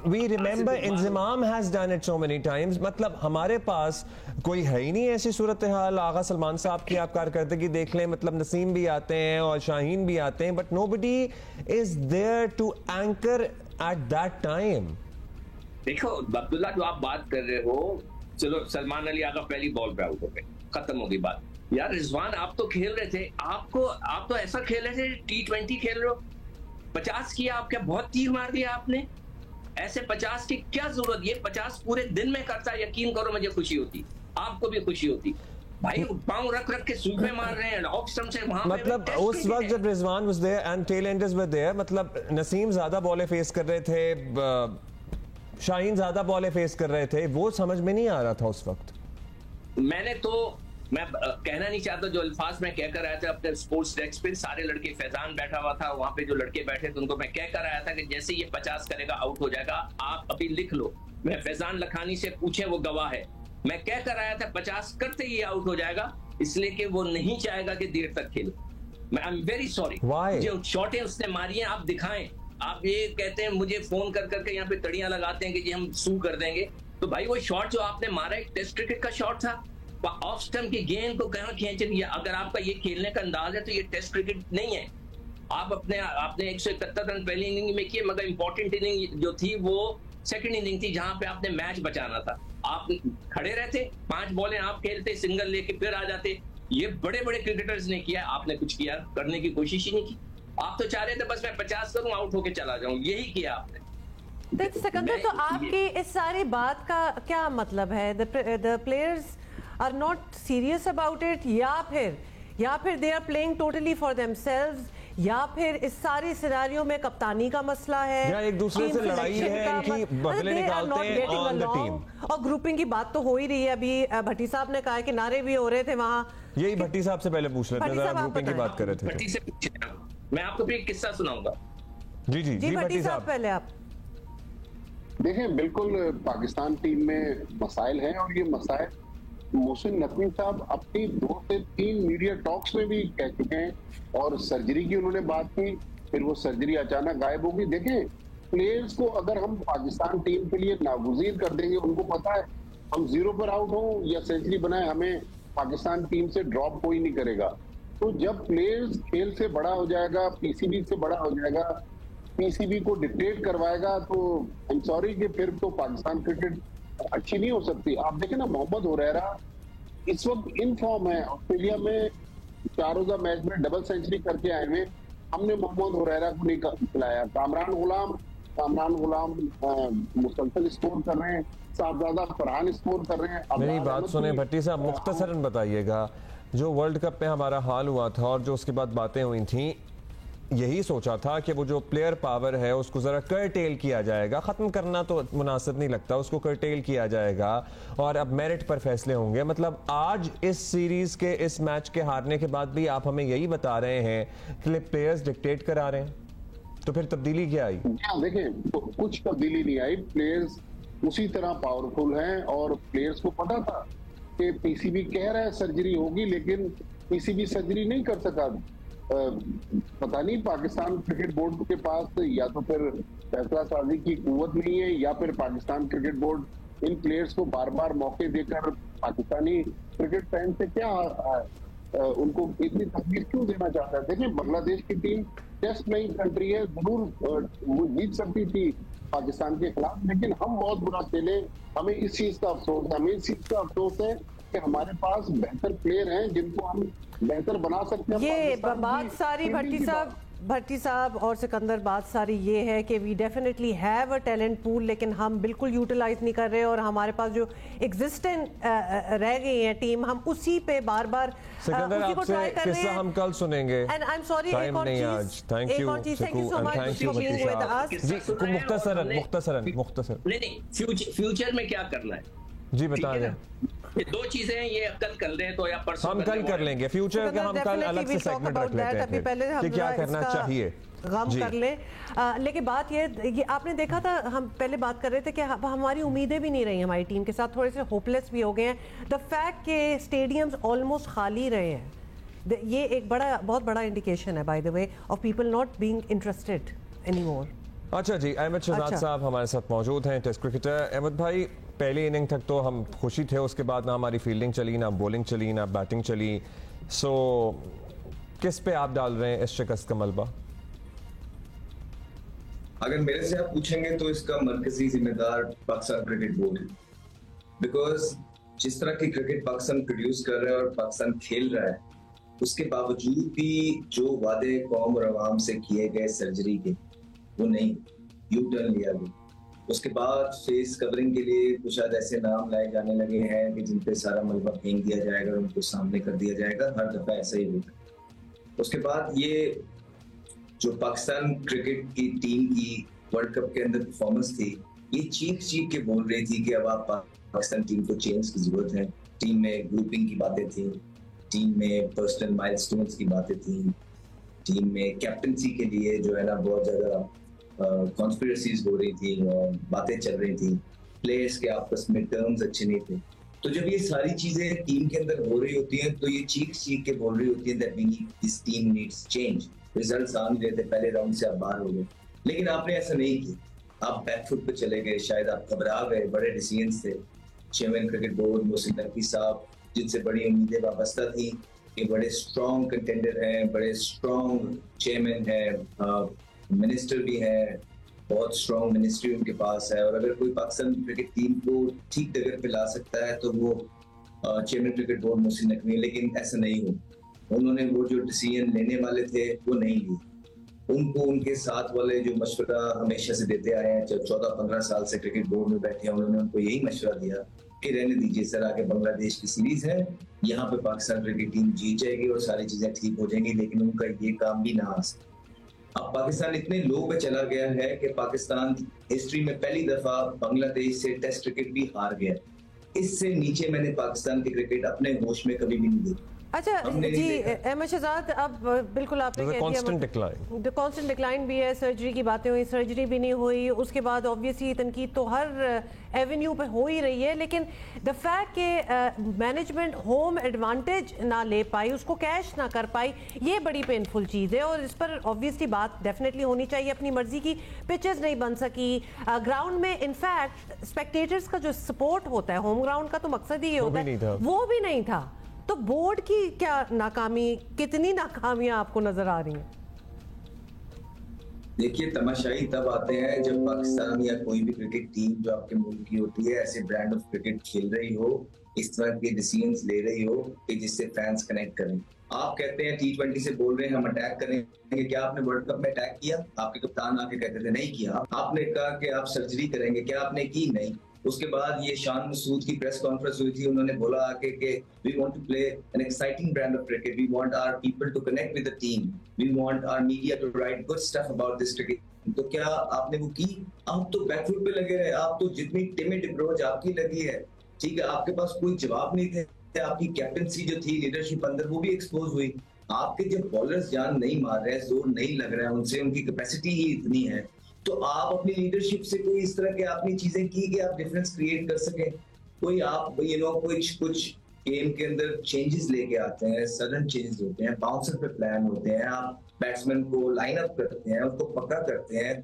we remember Inzamam has done it so many times. मतलब हमारे पास कोई है ही नहीं ऐसी सूरत हाल. आगा सलमान साहब की आप कारकर्दगी देख लें, मतलब नसीम भी आते हैं और शाहीन भी आते हैं, but nobody is there to anchor at that time. देखो अब्दुल्ला, जो आप बात कर रहे हो, चलो सलमान अली आगा पहली बॉल पे आउट हो गए, खत्म हो गई बात. यार रिजवान, आप तो खेल रहे थे, आप तो ऐसा खेल रहे थे, T20 खेल रहे हो, 50 किया, आप क्या बहुत तीर मार दिया आपने? ऐसे 50 की क्या जरूरत? ये 50 पूरे दिन में करता, यकीन करो मुझे खुशी होती, आपको भी खुशी होती. भाई पांव रख के सूपे मार रहे हैं ऑफ स्टंप से वहां, मतलब उस वक्त जब Rizwan was there and tail enders were there, मतलब नसीम ज्यादा बॉलें फेस कर रहे थे, शाहीन ज्यादा बॉलें फेस कर रहे थे, वो समझ में नहीं आ रहा था उस वक्त. मैं कहना नहीं चाहता, जो अल्फाज में कहकर आया था अपने स्पोर्ट्स डेस्क पे, सारे लड़के, फैजान बैठा हुआ था वहां पे, जो लड़के बैठे थे उनको मैं कहकर आया था कि जैसे ये 50 करेगा आउट हो जाएगा. आप अभी लिख लो, मैं फैजान लखानी से पूछे, वो गवाह है, मैं कहकर आया था 50 करते ही आउट हो जाएगा, इसलिए कि वो नहीं चाहेगा कि देर तक खेले. I am very sorry. जो शॉटें उसने मारी हैं आप दिखाएं. आप ये कहते हैं, मुझे फोन कर करके यहाँ पे तड़ियां लगाते हैं कि जी हम सू कर देंगे. तो भाई वो शॉट जो आपने मारा एक टेस्ट क्रिकेट का शॉट था, ऑफ स्टंप की गेंद को कहां खींच दिया. अगर आपका ये खेलने का अंदाज है तो ये टेस्ट क्रिकेट नहीं है. आपने 171 रन पहली इनिंग में किए, मगर इंपॉर्टेंट इनिंग जो थी वो सेकंड इनिंग थी, जहां पे आपने मैच बचाना था. आप खड़े रहते, 5 बॉलें आप खेलते, सिंगल लेके फिर आ जाते. ये बड़े बड़े क्रिकेटर्स ने किया, आपने कुछ किया, करने की कोशिश ही नहीं की. आप तो चाह रहे थे बस मैं 50 करूं, आउट होके चला जाऊं, यही किया आपने. सिकंदर, तो आपकी इस सारी बात का क्या मतलब है? The players are not serious about it, या फिर they are playing totally for themselves, या फिर इस सारी सिनेरियो में कप्तानी का मसला है, या एक दूसरे से लड़ाई है, इनकी बदले निकालते हैं ऑन द टीम. और ग्रुपिंग की बात तो हो ही रही है. अभी भट्टी साहब ने कहा कि नारे भी हो रहे थे वहां. यही भट्टी साहब से पहले पूछ रहे थे, जरा ग्रुपिंग की बात कर रहे थे. भट्टी से मैं आपको भी एक किस्सा सुनाऊंगा. जी भट्टी साहब पहले आप देखें. बिल्कुल पाकिस्तान टीम में मसाइल हैं, और ये मसाइल मोहसिन नकवी साहब अपनी 2 से 3 मीडिया टॉक्स में भी कह चुके हैं, और सर्जरी की उन्होंने बात की, फिर वो सर्जरी अचानक गायब होगी. देखें, प्लेयर्स को अगर हम पाकिस्तान टीम के लिए नागुज़ीर कर देंगे, उनको पता है हम 0 पर आउट हो या सेंचुरी बनाए, हमें पाकिस्तान टीम से ड्रॉप कोई नहीं करेगा. तो जब प्लेयर्स खेल से बड़ा हो जाएगा, पीसीबी से बड़ा हो जाएगा, पीसीबी को डिक्टेट करवाएगा, तो आई एम सॉरी कि फिर तो पाकिस्तान क्रिकेट अच्छी नहीं हो सकती. आप देखें ना, मोहम्मद हुरैरा इस वक्त इन फॉर्म है. ऑस्ट्रेलिया में 4 रोजा मैच में डबल सेंचुरी करके आए हुए, हमने मोहम्मद हुरैरा को नहीं खिलाया। कामरान गुलाम मुसलसल स्कोर कर रहे हैं, साहबजादा फरहान स्कोर कर रहे हैं। मेरी बात सुने भट्टी साहब, मुख्तसरन बताइएगा, जो वर्ल्ड कप में हमारा हाल हुआ था और जो उसके बाद बातें हुई थी, यही सोचा था कि वो जो प्लेयर पावर है उसको ज़रा करटेल किया जाएगा, ख़त्म करना तो मुनासिब नहीं लगता, उसको करटेल किया जाएगा और अब मेरिट पर फैसले होंगे। मतलब आज इस सीरीज़ के इस मैच के हारने के बाद भी आप हमें यही बता रहे हैं कि प्लेयर्स डिक्टेट करा रहे हैं, तो फिर तब्दीली क्या आई? देखें, कुछ तब्दीली नहीं आई, प्लेयर्स उसी तरह पावरफुल हैं और प्लेयर्स को पता था कि पीसीबी कह रहा है सर्जरी होगी, लेकिन पीसीबी सर्जरी नहीं कर सका। पता नहीं पाकिस्तान क्रिकेट बोर्ड के पास या तो फिर फैसला साजी की कुव्वत नहीं है, या फिर पाकिस्तान क्रिकेट बोर्ड इन प्लेयर्स को बार बार मौके देकर पाकिस्तानी क्रिकेट फैन से क्या उनको इतनी तकलीफ क्यों देना चाहता है। देखिए, बांग्लादेश की टीम टेस्ट नई कंट्री है, जरूर वो जीत सकती थी पाकिस्तान के खिलाफ, लेकिन हम बहुत बुरा खेले। हमें इस चीज का अफसोस है कि हमारे पास बेहतर प्लेयर हैं जिनको हम बेहतर बना सकते हैं। ये बात सारी भट्टी साहब और सिकंदर, बात सारी ये है कि we definitely have a talent pool, लेकिन हम बिल्कुल यूटिलाइज नहीं कर रहे और हमारे पास जो एग्जिस्टेंट रह गई है टीम, हम उसी पे बार बार उसी को ट्राई कर रहे हैं। हम कल सुनेंगे। एंड आई एम सॉरी, एक और चीज, thank you so much for being with us. मुख्तसर नहीं, फ्यूचर में क्या करना है जी बता दें। ये दो चीजें हैं, ये कल कर लें तो या परसों हम कल कर लेंगे, फ्यूचर का हम कल अलग से सेगमेंट रख लेते हैं कि क्या करना चाहिए, गम कर ले। लेकिन बात ये आपने देखा था, हम पहले बात कर रहे थे कि हमारी उम्मीदें भी नहीं रही हमारी टीम के साथ, थोड़े से होपलेस भी हो गए हैं। द फैक्ट के स्टेडियम्स ऑलमोस्ट खाली रहे हैं, ये एक बहुत बड़ा इंडिकेशन है by the way of people not being interested anymore. अच्छा जी, अहमद शहजाद साहब हमारे साथ मौजूद हैं, टेस्ट क्रिकेटर। अहमद भाई, पहली इनिंग तक तो हम खुशी थे, उसके बाद ना हमारी फील्डिंग चली, ना बॉलिंग चली, ना बैटिंग चली। सो किस पे आप डाल रहे हैं इस शिकस्त का मलबा? अगर मेरे से आप पूछेंगे तो इसका मरकजी जिम्मेदार पाकिस्तान क्रिकेट बोर्ड है, बिकॉज जिस तरह की क्रिकेट पाकिस्तान प्रोड्यूस कर रहा है और पाकिस्तान खेल रहा है, उसके बावजूद भी जो वादे कौम और अवाम से किए गए सर्जरी के, वो नहीं, यू टर्न लिया गया। उसके बाद फेस कवरिंग के लिए कुछ शायद ऐसे नाम लाए जाने लगे हैं कि जिन पे सारा मलबा फेंक दिया जाएगा और उनको सामने कर दिया जाएगा। हर दफा ऐसा ही होता है। उसके बाद ये जो पाकिस्तान क्रिकेट की टीम की वर्ल्ड कप के अंदर परफॉर्मेंस थी, ये चीख के बोल रही थी कि अब आप पाकिस्तान टीम को चेंज की जरूरत है। टीम में ग्रुपिंग की बातें थी, टीम में पर्सनल माइलस्टोन्स की बातें थी, टीम में कैप्टनसी के लिए जो है ना बहुत ज्यादा कॉन्स्पिरेसीज हो रही थी, बातें चल रही थी, प्लेयर्स के आपस में टर्म्स अच्छे नहीं थे। तो जब ये सारी चीजें टीम के अंदर हो रही होती हैं तो ये चीख के बोल रही होती है that we need, this team needs change. Results आ नहीं रहे थे, पहले राउंड से आप बाहर हो गए, लेकिन आपने ऐसा नहीं किया, आप बैकफुट पे चले गए, शायद आप घबरा गए। बड़े डिसीजंस थे। Chairman cricket board Mohsin Naqvi साहब, जिनसे बड़ी उम्मीदें वाबस्ता थी, ये बड़े स्ट्रॉन्ग कंटेंडर हैं, बड़े स्ट्रॉन्ग चेयरमैन हैं, मिनिस्टर भी है, बहुत स्ट्रॉन्ग मिनिस्ट्री उनके पास है, और अगर कोई पाकिस्तान क्रिकेट टीम को ठीक जगह पे ला सकता है तो वो chairman cricket board Mohsin Naqvi है। लेकिन ऐसा नहीं हो, उन्होंने वो जो डिसीजन लेने वाले थे वो नहीं लिए। उनको उनके साथ वाले जो मशवरा हमेशा से देते आए हैं, जब 14-15 साल से क्रिकेट बोर्ड में बैठे हैं, उन्होंने उनको यही मशवरा दिया कि रहने दीजिए सर, आगे बांग्लादेश की सीरीज है, यहाँ पे पाकिस्तान क्रिकेट टीम जीत जाएगी और सारी चीजें ठीक हो जाएंगी। लेकिन उनका ये काम भी ना आ सका। अब पाकिस्तान इतने लो पे चला गया है कि पाकिस्तान हिस्ट्री में पहली दफा बांग्लादेश से टेस्ट क्रिकेट भी हार गया। इससे नीचे मैंने पाकिस्तान की क्रिकेट अपने होश में कभी भी नहीं देखी। अच्छा जी अहमद शहजाद, अब बिल्कुल आपने कह दिया कांस्टेंट डिक्लाइन भी है, सर्जरी की बातें हुई, सर्जरी भी नहीं हुई, उसके बाद ऑब्वियसली तनकीद तो हर एवेन्यू पे हो ही रही है, लेकिन द फैक्ट के मैनेजमेंट होम एडवांटेज ना ले पाई, उसको कैश ना कर पाई, ये बड़ी पेनफुल चीज़ है और इस पर ऑब्वियसली बात डेफिनेटली होनी चाहिए। अपनी मर्जी की पिचेस नहीं बन सकी ग्राउंड में, इनफैक्ट स्पेक्टेटर्स का जो सपोर्ट होता है होम ग्राउंड का तो मकसद ही ये होता है, वो भी नहीं था। तो बोर्ड की क्या नाकामी, कितनी नाकामियां आपको नजर आ रही हैं? देखिए, तमाशाई तब आते हैं जब पाकिस्तान या कोई भी क्रिकेट टीम जो आपके मुल्क की होती है ऐसे ब्रांड ऑफ क्रिकेट खेल रही हो, इस तरह के डिसीजंस ले रही हो कि जिससे फैंस कनेक्ट करें। आप कहते हैं T20 से बोल रहे हैं हम अटैक करेंगे, क्या आपने वर्ल्ड कप में अटैक किया? आपके कप्तान आके कहते थे नहीं किया। आपने कहा कि आप सर्जरी करेंगे, क्या आपने की? नहीं। उसके बाद ये शान मसूद की प्रेस कॉन्फ्रेंस हुई थी, उन्होंने बोला आके कि we want to play an exciting brand of cricket, we want our people to connect with the team, we want our media to write good stuff about this cricket. तो क्या आपने वो की? आप तो बैकफुट पे लगे रहे, आप तो जितनी टिमिड अप्रोच आपकी लगी है, ठीक है, आपके पास कोई जवाब नहीं थे, आपकी कैप्टनसी जो थी, लीडरशिप अंदर वो भी एक्सपोज हुई। आपके जब बॉलर्स जान नहीं मार रहे, जोर नहीं लग रहा है उनसे, उनकी कैपेसिटी ही इतनी है, तो आप अपनी लीडरशिप से कोई इस तरह के आपने चीजें की कि आप डिफरेंस क्रिएट कर सके? कोई आप कुछ गेम के अंदर चेंजेस लेके आते हैं, सडन चेंजेस होते हैं, बाउंसर पे प्लान होते हैं, आप बैट्समैन को लाइन अप करते हैं, उसको पक्का करते हैं,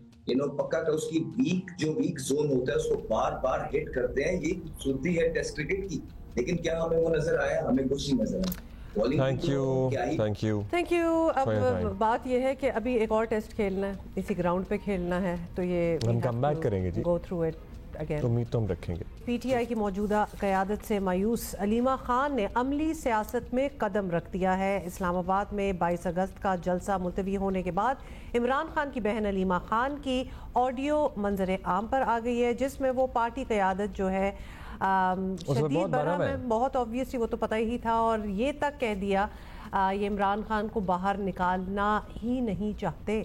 पक्का कर उसकी वीक जोन होता है उसको बार बार हिट करते हैं। ये खूबसूरती है टेस्ट क्रिकेट की। लेकिन क्या हमें वो नजर आया? हमें कुछ नहीं नजर आया। Thank you. अब बात यह है कि अभी एक और टेस्ट खेलना है, इसी ग्राउंड पे खेलना है, तो ये हम कम बैक करेंगे जी, गो थ्रू इट अगेन। उम्मीद तो हम रखेंगे। पीटीआई की मौजूदा क़यादत से मायूस अलीमा खान ने अमली सियासत में कदम रख दिया है। इस्लामाबाद में 22 अगस्त का जलसा मुलतवी होने के बाद इमरान खान की बहन अलीमा खान की ऑडियो मंजर आम पर आ गई है, जिसमें वो पार्टी क़यादत जो है शदीद बरहम है, बहुत ऑब्वियसली वो तो पता ही था, और ये तक कह दिया ये इमरान खान को बाहर निकालना ही नहीं चाहते।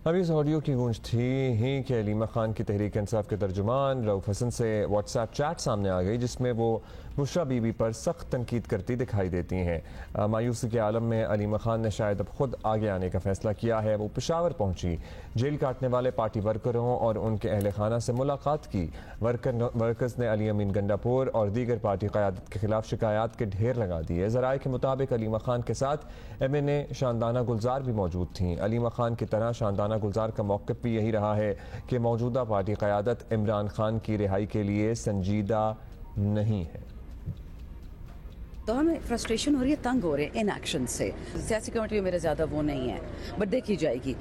अभी इस ऑडियो की गूंज थी ही कि अलीमा खान की तहरीक इंसाफ के तर्जुमान रऊफ हसन से व्हाट्सएप चैट सामने आ गई, जिसमें वो बुशरा बीबी पर सख्त तनकीद करती दिखाई देती हैं। मायूसी के आलम में अलीमा खान ने शायद अब खुद आगे आने का फैसला किया है। वो पेशावर पहुंची, जेल काटने वाले पार्टी वर्करों और उनके अहल खाना से मुलाकात की। वर्कर्स ने अली अमीन गंडापुर और दीगर पार्टी क़यादत के खिलाफ शिकायत के ढेर लगा दिए। ज़राए के मुताबिक अलीमा खान के साथ MNA शानदाना गुलजार भी मौजूद थीं। अलीमा खान की तरह शानदाना गुलजार का मौक़िफ़ भी यही रहा है कि मौजूदा पार्टी क़यादत इमरान खान की रिहाई के लिए संजीदा नहीं है। तो हमें फ्रस्ट्रेशन हो रही है, तंग हो रहे हैं इन एक्शन से। सियासी कमेटी में मेरा ज़्यादा वो नहीं है, बट देखी जाएगी।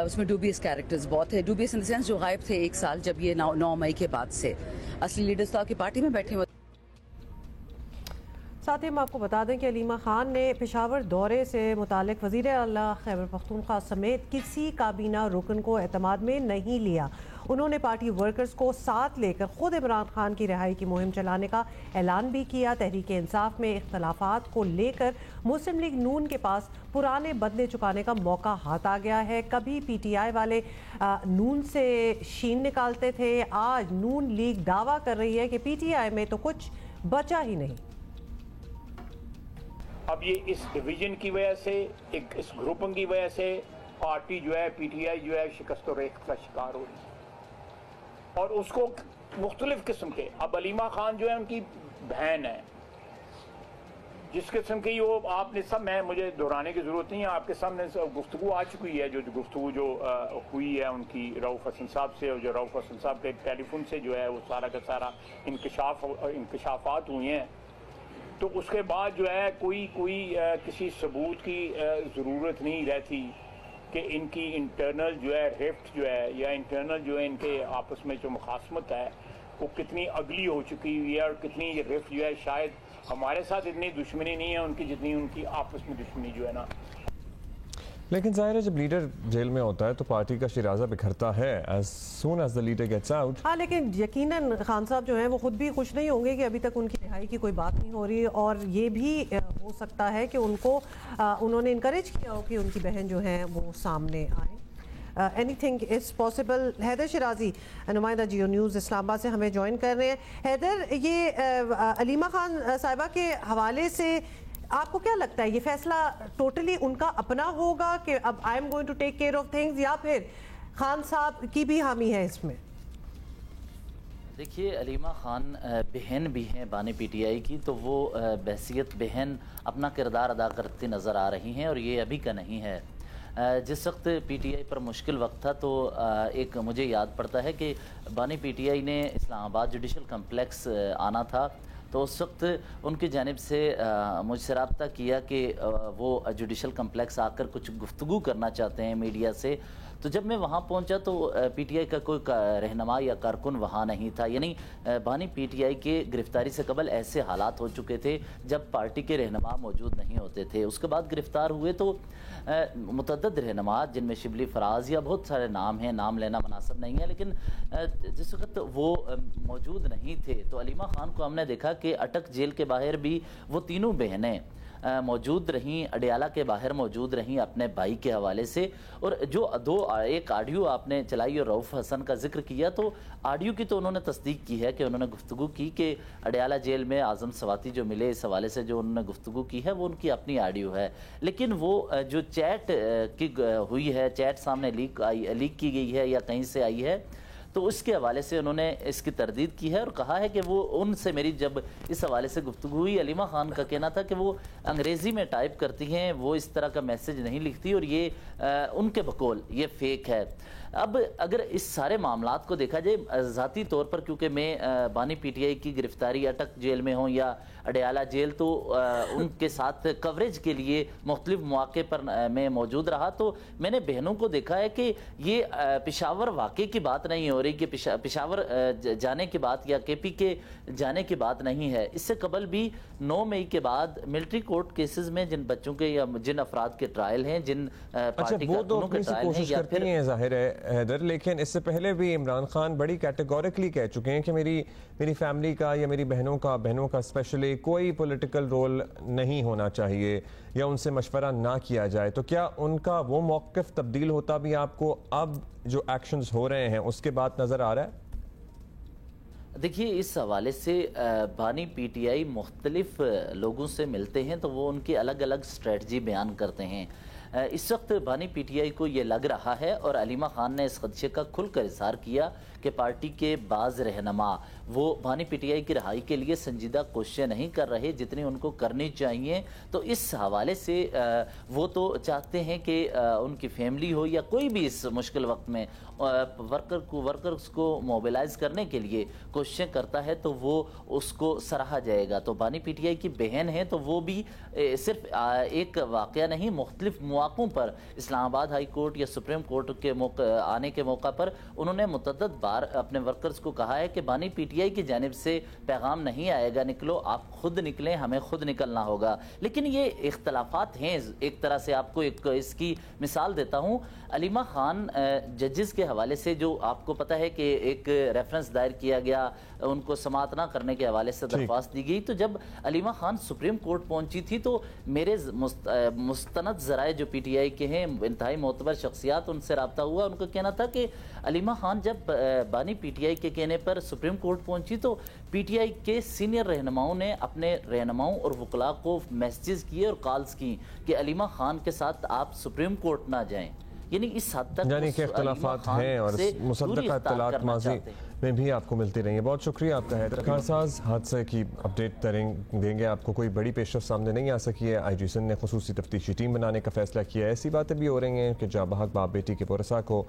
उसमें डूबियस कैरेक्टर्स बहुत है, डूबियस इन द सेंस जो गायब थे 1 साल, जब ये 9 मई के बाद से असली लीडर्स तो आपकी पार्टी में बैठे हुए। साथ ही हम आपको बता दें कि अलीमा खान ने पेशावर दौरे से मुतालिक वज़ीर आला खैबर पख्तूनख्वा समेत किसी काबीना रुकन को एतमाद में नहीं लिया। उन्होंने पार्टी वर्कर्स को साथ लेकर खुद इमरान खान की रिहाई की मुहिम चलाने का ऐलान भी किया। तहरीक इंसाफ में इख्तलाफात को लेकर मुस्लिम लीग नून के पास पुराने बदले चुकाने का मौका हाथ आ गया है। कभी PTI वाले नून से शीन निकालते थे, आज नून लीग दावा कर रही है कि PTI में तो कुछ बचा ही नहीं। अब ये इस डिवीजन की वजह से, इस ग्रुपिंग की वजह से पार्टी जो है PTI जो है शिकस्त और रेख का शिकार हो रही है, और उसको मुख्तलिफ किस्म के, अब अलीमा खान जो है उनकी बहन है, जिस किस्म की वो आपने सब, मैं मुझे दोहराने की ज़रूरत नहीं है, आपके सामने गुफ्तगू आ चुकी है, जो गुफ्तगू जो हुई है उनकी रऊफ हसन साहब से, और जो रऊफ हसन साहब के टेलीफोन से जो है वो सारा का सारा इंकशाफात हुए हैं। तो उसके बाद जो है कोई किसी सबूत की ज़रूरत नहीं रहती कि इनकी इंटरनल जो है रिफ्ट जो है, या इंटरनल जो है इनके आपस में जो मुखासमत है वो कितनी अगली हो चुकी हुई है, और कितनी ये रिफ्ट जो है शायद हमारे साथ इतनी दुश्मनी नहीं है उनकी जितनी उनकी आपस में दुश्मनी जो है ना। लेकिन जाहिर है जब लीडर जेल में होता है तो पार्टी का शिराजा बिखरता है as soon as the leader gets out। हाँ, लेकिन यकीनन खान साहब जो हैं वो खुद भी खुश नहीं होंगे कि अभी तक उनकी रिहाई की कोई बात नहीं हो रही, और ये भी हो सकता है कि उन्होंने इनकरेज किया हो कि उनकी बहन जो है वो सामने आए। Anything is possible. Haider Shirazi, नुमाइंदा जियो न्यूज़ इस्लामाबाद से हमें ज्वाइन कर रहे हैं। हैदर, ये अलीमा खान साहिबा के हवाले से आपको क्या लगता है, ये फैसला टोटली उनका अपना होगा कि अब I am going to take care of things, या फिर खान साहब की भी हामी है इसमें? देखिए, अलीमा खान बहन भी हैं बानी PTI की, तो वो बहसियत बहन अपना किरदार अदा करती नज़र आ रही हैं, और ये अभी का नहीं है। जिस वक्त PTI पर मुश्किल वक्त था तो एक मुझे याद पड़ता है कि बानी PTI ने इस्लामाबाद जुडिशल कम्प्लेक्स आना था, तो उस वक्त उनकी जानिब से मुझसे रब्ता किया कि वो जुडिशल कम्प्लेक्स आकर कुछ गुफ्तगू करना चाहते हैं मीडिया से। तो जब मैं वहाँ पहुँचा तो पीटीआई का कोई रहनुमा या कारकुन वहाँ नहीं था। यानी बानी पीटीआई के गिरफ्तारी से कबल ऐसे हालात हो चुके थे जब पार्टी के रहनुमा मौजूद नहीं होते थे। उसके बाद गिरफ्तार हुए तो मुतअद्दिद रहनुमा, जिनमें शिबली फराज या बहुत सारे नाम हैं, नाम लेना मुनासिब नहीं है, लेकिन जिस वक्त वो मौजूद नहीं थे तो अलीमा खान को हमने देखा कि अटक जेल के बाहर भी वो तीनों बहनें मौजूद रहीं, अडियाला के बाहर मौजूद रहीं अपने भाई के हवाले से। और जो एक ऑडियो आपने चलाई और रऊफ़ हसन का जिक्र किया, तो ऑडियो की तो उन्होंने तस्दीक की है कि उन्होंने गुफ्तगू की कि अडियाला जेल में आज़म स्वाति जो मिले, इस हवाले से जो उन्होंने गुफ्तगू की है वो उनकी अपनी ऑडियो है। लेकिन वो जो चैट की हुई है, चैट सामने लीक की गई है या कहीं से आई है, तो उसके हवाले से उन्होंने इसकी तरदीद की है और कहा है कि वो उनसे मेरी जब इस हवाले से गुफ्तगू हुई, अलीमा खान का कहना था कि वो अंग्रेज़ी में टाइप करती हैं, वो इस तरह का मैसेज नहीं लिखती और ये उनके बकौल ये फेक है। अब अगर इस सारे मामलात को देखा जाए ज़ाती तौर पर, क्योंकि मैं बानी पीटीआई की गिरफ्तारी अटक जेल में हूँ या अडियाला जेल, तो उनके साथ कवरेज के लिए मुख्तलिफ मौके पर मैं मौजूद रहा, तो मैंने बहनों को देखा है कि ये पेशावर वाक़े की बात नहीं हो रही कि पेशावर जाने की बात या केपी के जाने की बात नहीं है। इससे कबल भी 9 मई के बाद मिलिट्री कोर्ट केसेस में जिन बच्चों के या जिन अफराद के ट्रायल हैं, जिन पार्टी कारकुनों के ट्रायल हैं, या फिर जाहिर है हैदर, लेकिन इससे पहले भी इमरान खान बड़ी कैटेगोरिकली कह चुके हैं कि मेरी फैमिली का या मेरी बहनों का स्पेशली कोई पॉलिटिकल रोल नहीं होना चाहिए या उनसे मशवरा ना किया जाए। तो क्या उनका वो मौक़िफ़ तब्दील होता भी आपको अब जो एक्शंस हो रहे हैं उसके बाद नज़र आ रहा है? देखिए, इस हवाले से बानी पीटीआई मुख्तलिफ लोगों से मिलते हैं तो वो उनकी अलग अलग स्ट्रेटजी बयान करते हैं। इस वक्त बानी पीटीआई को ये लग रहा है और अलीमा खान ने इस खदशे का खुलकर इज़हार किया कि पार्टी के बाज़ रहनुमा वो बानी पीटीआई की रहाई के लिए संजीदा कोशिशें नहीं कर रहे जितनी उनको करनी चाहिए। तो इस हवाले से वो तो चाहते हैं कि उनकी फैमिली हो या कोई भी इस मुश्किल वक्त में वर्कर्स को मोबिलाइज करने के लिए कोशिशें करता है तो वो उसको सराहा जाएगा। तो बानी पीटीआई की बहन है तो वो भी सिर्फ एक वाक़या नहीं, मुख्तलिफ मौक़ों पर इस्लामाबाद हाई कोर्ट या सुप्रीम कोर्ट के आने के मौका पर उन्होंने मुतअद्दिद बार अपने वर्कर्स को कहा है कि बानी पीटीआई की जानिब से पैगाम नहीं आएगा, निकलो, आप खुद निकलें, हमें खुद निकलना होगा। लेकिन ये इख्तलाफात हैं। एक तरह से आपको एक इसकी मिसाल देता हूँ। अलीमा खान जजेस के हवाले से जो आपको पता है कि एक रेफरेंस दायर किया गया, उनको समाअत ना करने के हवाले से दरख्वास्त दी गई, तो जब अलीमा खान सुप्रीम कोर्ट पहुंची थी तो मेरे मुस्तनद ज़राए जो पीटीआई के हैं, इंतहाई मोतबर शख्सियात, उनसे रब्ता हुआ। उनका कहना था कि अलीमा खान जब बानी पीटीआई के कहने पर सुप्रीम कोर्ट पहुंची तो पीटीआई के सीनियर रहनुमाओं ने अपने रहनुमाओं और वकला को मैसेजेस किए और कॉल्स की कि अलीमा खान के साथ आप सुप्रीम कोर्ट ना जाएं। यानी इस हद तक यानी कि इख्तलाफात हैं और मुसद्दक़ा इत्तलात माज़ी में भी आपको मिलती रही है। बहुत शुक्रिया आपका हैदर। कारसाज हादसे की अपडेट देंगे आपको। कोई बड़ी पेशरफ सामने नहीं आ सकी है। IG सिंध ने खुसूसी तफ्तीशी टीम बनाने का फैसला किया है। ऐसी बातें भी हो रही हैं कि जाबहक बाप बेटी के पुरसा को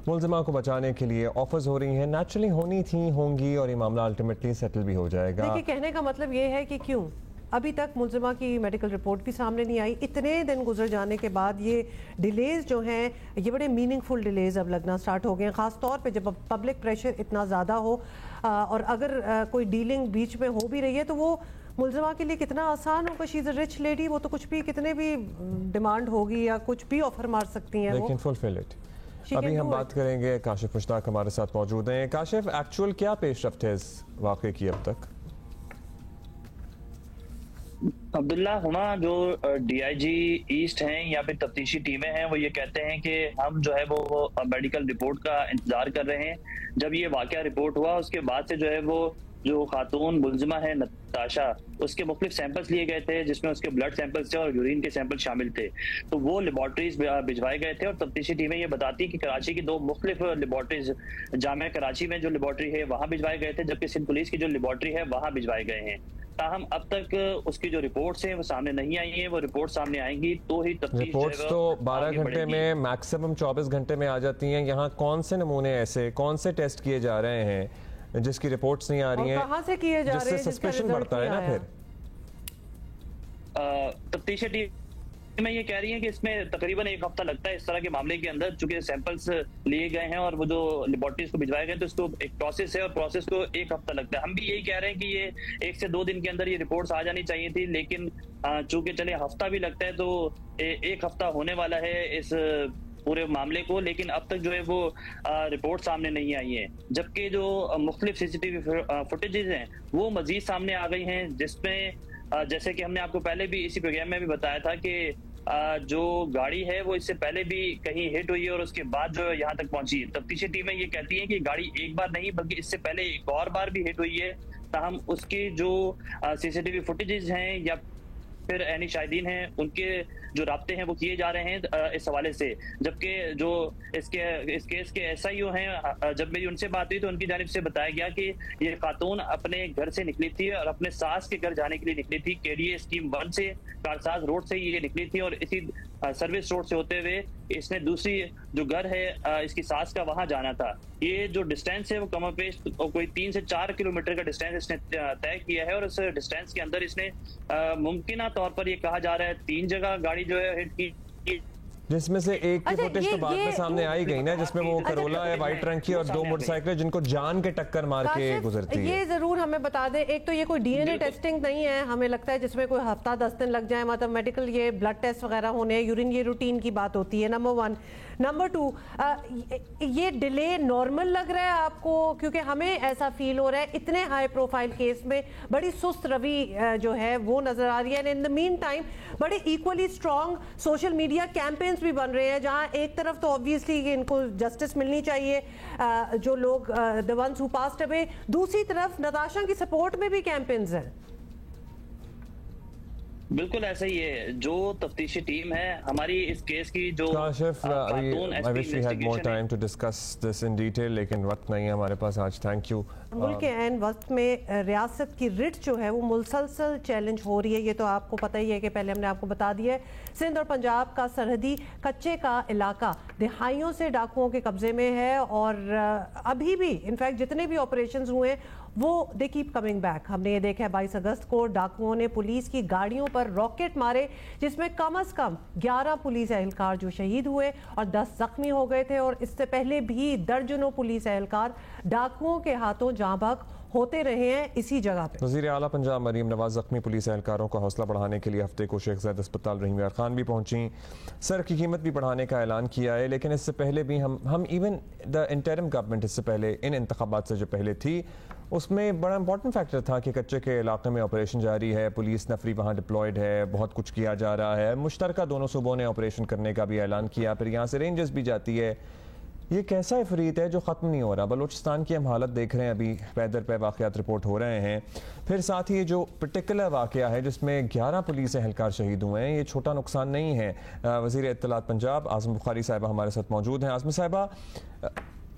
मुलजिमा को बचाने के लिए ऑफर्स हो रही हैं, नेचुरली होनी थी, होंगी और ये मामला अल्टीमेटली सेटल भी हो जाएगा। देखिए, कहने का मतलब ये है कि क्यों अभी तक मुलजिमा की मेडिकल रिपोर्ट भी सामने नहीं आई। इतने दिन गुजर जाने के बाद ये डिलेज जो हैं, ये बड़े मीनिंगफुल डिलेज अब लगना स्टार्ट हो गए हैं, ख़ास तौर पे जब पब्लिक प्रेशर इतना ज़्यादा हो। और अगर कोई डीलिंग बीच में हो भी रही है तो वो मुलजिमा के लिए कितना आसान होगा। She is a rich lady, वो तो कुछ भी, कितने भी डिमांड होगी या कुछ भी ऑफर मार सकती हैं, लेकिन फुलफिल इट। अभी हम बात करेंगे, काशिफ मुश्ताक हमारे साथ मौजूद हैं। काशिफ, एक्चुअल क्या पेशरफ्त है इस वाक़े की अब तक? अब्दुल्ला हुमा, जो DIG ईस्ट हैं या फिर तफ्तीशी टीमें हैं, वो ये कहते हैं कि हम जो है वो मेडिकल रिपोर्ट का इंतजार कर रहे हैं। जब ये वाकया रिपोर्ट हुआ उसके बाद से जो है वो जो खातून मुलजिमा है नताशा, उसके मुख्तलिफ सैंपल्स लिए गए थे जिसमें उसके ब्लड सैंपल्स थे और यूरिन के सैंपल शामिल थे। तो वो लेबॉर्ट्रीज भिजवाए गए थे और तफ्तीशी टीमें ये बताती कि कराची की 2 मुख्तलिफ लेबॉर्ट्रीज, जामिया कराची में जो लेबॉर्ट्री है वहाँ भिजवाए गए थे, जबकि सिंध पुलिस की जो लेबॉर्ट्री है वहाँ भिजवाए गए हैं। ताहम अब तक उसकी जो रिपोर्ट्स हैं वो सामने नहीं आई हैं। वो रिपोर्ट सामने आएंगी तो ही तफ्तीश। रिपोर्ट्स तो 12 घंटे में, मैक्सिमम 24 घंटे में आ जाती हैं। यहाँ कौन से नमूने ऐसे, कौन से टेस्ट किए जा रहे हैं जिसकी रिपोर्ट्स नहीं आ रही हैं, कहाँ से किए जा रहे हैं, जिससे सस्पेशन बढ़ता है ना। फिर तफ्तीशी टीम मैं ये कह रही है कि इसमें तकरीबन 1 हफ्ता लगता है इस तरह के मामले के अंदर, चूंकि सैंपल्स लिए गए हैं और वो जो लेबोरेटरीज को भिजवाए गए तो इसको एक प्रोसेस है और प्रोसेस को 1 हफ्ता लगता है। हम भी यही कह रहे हैं कि ये 1 से 2 दिन के अंदर ये रिपोर्ट्स आ जानी चाहिए थी, लेकिन चूंकि चले हफ्ता भी लगता है तो 1 हफ्ता होने वाला है इस पूरे मामले को, लेकिन अब तक जो है वो रिपोर्ट सामने नहीं आई है। जबकि जो मुख्तलिफ CCTV फुटेजेस हैं वो मजीद सामने आ गई हैं, जिसमें जैसे कि हमने आपको पहले भी इसी प्रोग्राम में भी बताया था कि जो गाड़ी है वो इससे पहले भी कहीं हिट हुई है और उसके बाद जो यहाँ तक पहुंची है। तफ्तीशी टीमें ये कहती हैं कि गाड़ी एक बार नहीं बल्कि इससे पहले एक और बार भी हिट हुई है, ताहम उसकी जो CCTV फुटेजेस हैं या फिर ऐनी शाहिदीन हैं उनके जो राब्ते हैं वो किए जा रहे हैं इस हवाले से। जबकि जो इस केस के SIO हैं, जब मेरी उनसे बात हुई तो उनकी जानिब से बताया गया कि ये खातून अपने घर से निकली थी और अपने सास के घर जाने के लिए निकली थी। KDA स्कीम 1 से कारसाज रोड से ये निकली थी और इसी सर्विस रोड से होते हुए इसने दूसरी जो घर है इसकी सास का वहां जाना था। ये जो डिस्टेंस है वो कम पेश कोई 3 से 4 किलोमीटर का डिस्टेंस इसने तय किया है और उस डिस्टेंस के अंदर इसने मुमकिन तौर पर ये कहा जा रहा है 3 जगह गाड़ी जो है हिट की, जिसमें से एक की फुटेज तो बाद में सामने आई गई ना, जिसमें वो करोला है वाइट रंग की और 2 मोटरसाइकिल जिनको जान के टक्कर मार के गुजरती है। ये जरूर हमें बता दें, एक तो ये कोई DNA टेस्टिंग नहीं है, हमें लगता है जिसमें कोई हफ्ता 10 दिन लग जाए, मतलब मेडिकल ये ब्लड टेस्ट वगैरह होने, यूरिन ये रूटीन की बात होती है, नंबर 1। नंबर 2, ये डिले नॉर्मल लग रहा है आपको? क्योंकि हमें ऐसा फील हो रहा है इतने हाई प्रोफाइल केस में बड़ी सुस्त रवि जो है वो नजर आ रही है। इन द मीन टाइम बड़े equally strong social media campaigns भी बन रहे हैं, जहां एक तरफ तो ऑब्वियसली इनको जस्टिस मिलनी चाहिए जो लोग the ones who passed away, दूसरी तरफ नताशा की सपोर्ट में भी कैंपेन्स हैं। बिल्कुल ऐसा ही है। जो तफ्तीशी टीम है हमारी इस केस की जो I wish we had more time to discuss this in detail, लेकिन वक्त नहीं है हमारे पास आज। Thank you. मुल्क के ऐन वक्त में रियासत की रिट जो है वो मुसलसल चैलेंज हो रही है, ये तो आपको पता ही है कि पहले हमने आपको बता दिया है। सिंध और पंजाब का सरहदी कच्चे का इलाका दिहाइयों से डाकुओं के कब्जे में है और अभी भी इनफैक्ट जितने भी ऑपरेशंस हुए वो दे कीप कमिंग बैक। हमने ये देखा है 22 अगस्त को डाकुओं ने पुलिस की गाड़ियों पर रॉकेट मारे, जिसमें कम से कम 11 पुलिस एहलकार जो शहीद हुए और 10 जख्मी हो गए थे। और इससे पहले भी दर्जनों पुलिस एहलकार डाकुओं के हाथों जाँ बहक होते रहे हैं इसी जगह पे। वज़ीर आला पंजाब मरीम नवाज जख्मी पुलिस एहलकारों का हौसला बढ़ाने के लिए हफ्ते को शेख ज़ैद अस्पताल रहीम यार खान भी पहुंची। सर की कीमत भी बढ़ाने का ऐलान किया है, लेकिन इससे पहले भी हम इवन द इंटरिम गवर्नमेंट इससे पहले इन इंतखाबात से जो पहले थी उसमें बड़ा इंपॉर्टेंट फैक्टर था कि कच्चे के इलाके में ऑपरेशन जारी है, पुलिस नफरी वहाँ डिप्लॉयड है, बहुत कुछ किया जा रहा है। मुश्तरका दोनों सूबों ने ऑपरेशन करने का भी ऐलान किया, फिर यहाँ से रेंजर्स भी जाती है। ये कैसा इफरीत है जो ख़त्म नहीं हो रहा? बलूचिस्तान की हम हालत देख रहे हैं, अभी पैदर पे वाक़यात रिपोर्ट हो रहे हैं। फिर साथ ही ये जो पर्टिकुलर वाक़या है जिसमें 11 पुलिस एहलकार शहीद हुए हैं, ये छोटा नुकसान नहीं है। वज़ीर इत्तलात पंजाब आज़म बुखारी साहिबा हमारे साथ मौजूद हैं। आज़म साहिबा,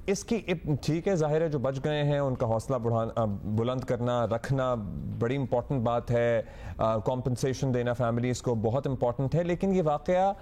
इसकी ठीक है, जाहिर है जो बच गए हैं उनका हौसला बुलंद करना रखना बड़ी इंपॉर्टेंट बात है, कॉम्पनसेशन देना फैमिलीज़ को बहुत इंपॉर्टेंट है, लेकिन ये वाक़या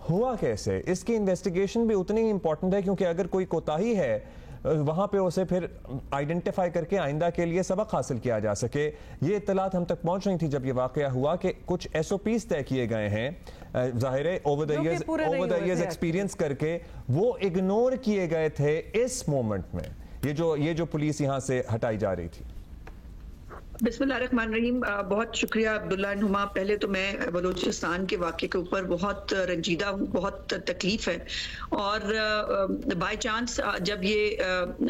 हुआ कैसे, इसकी इन्वेस्टिगेशन भी उतनी ही इंपॉर्टेंट है, क्योंकि अगर कोई कोताही है वहाँ पे उसे फिर आइडेंटिफाई करके आइंदा के लिए सबक हासिल किया जा सके। ये इत्तलात हम तक पहुँच रही थी जब ये वाक़या हुआ कि कुछ SOPs तय किए गए हैं, ज़ाहिर है ओवर द इयर्स एक्सपीरियंस करके वो इग्नोर किए गए थे इस मोमेंट में, ये जो पुलिस यहाँ से हटाई जा रही थी। बिस्मिल्लाहिर्रहमानिर्रहीम। बहुत शुक्रिया अब्दुल्ला नुमा। पहले तो मैं बलूचिस्तान के वाक़े के ऊपर बहुत रंजीदा हूँ, बहुत तकलीफ है और बाय चांस जब ये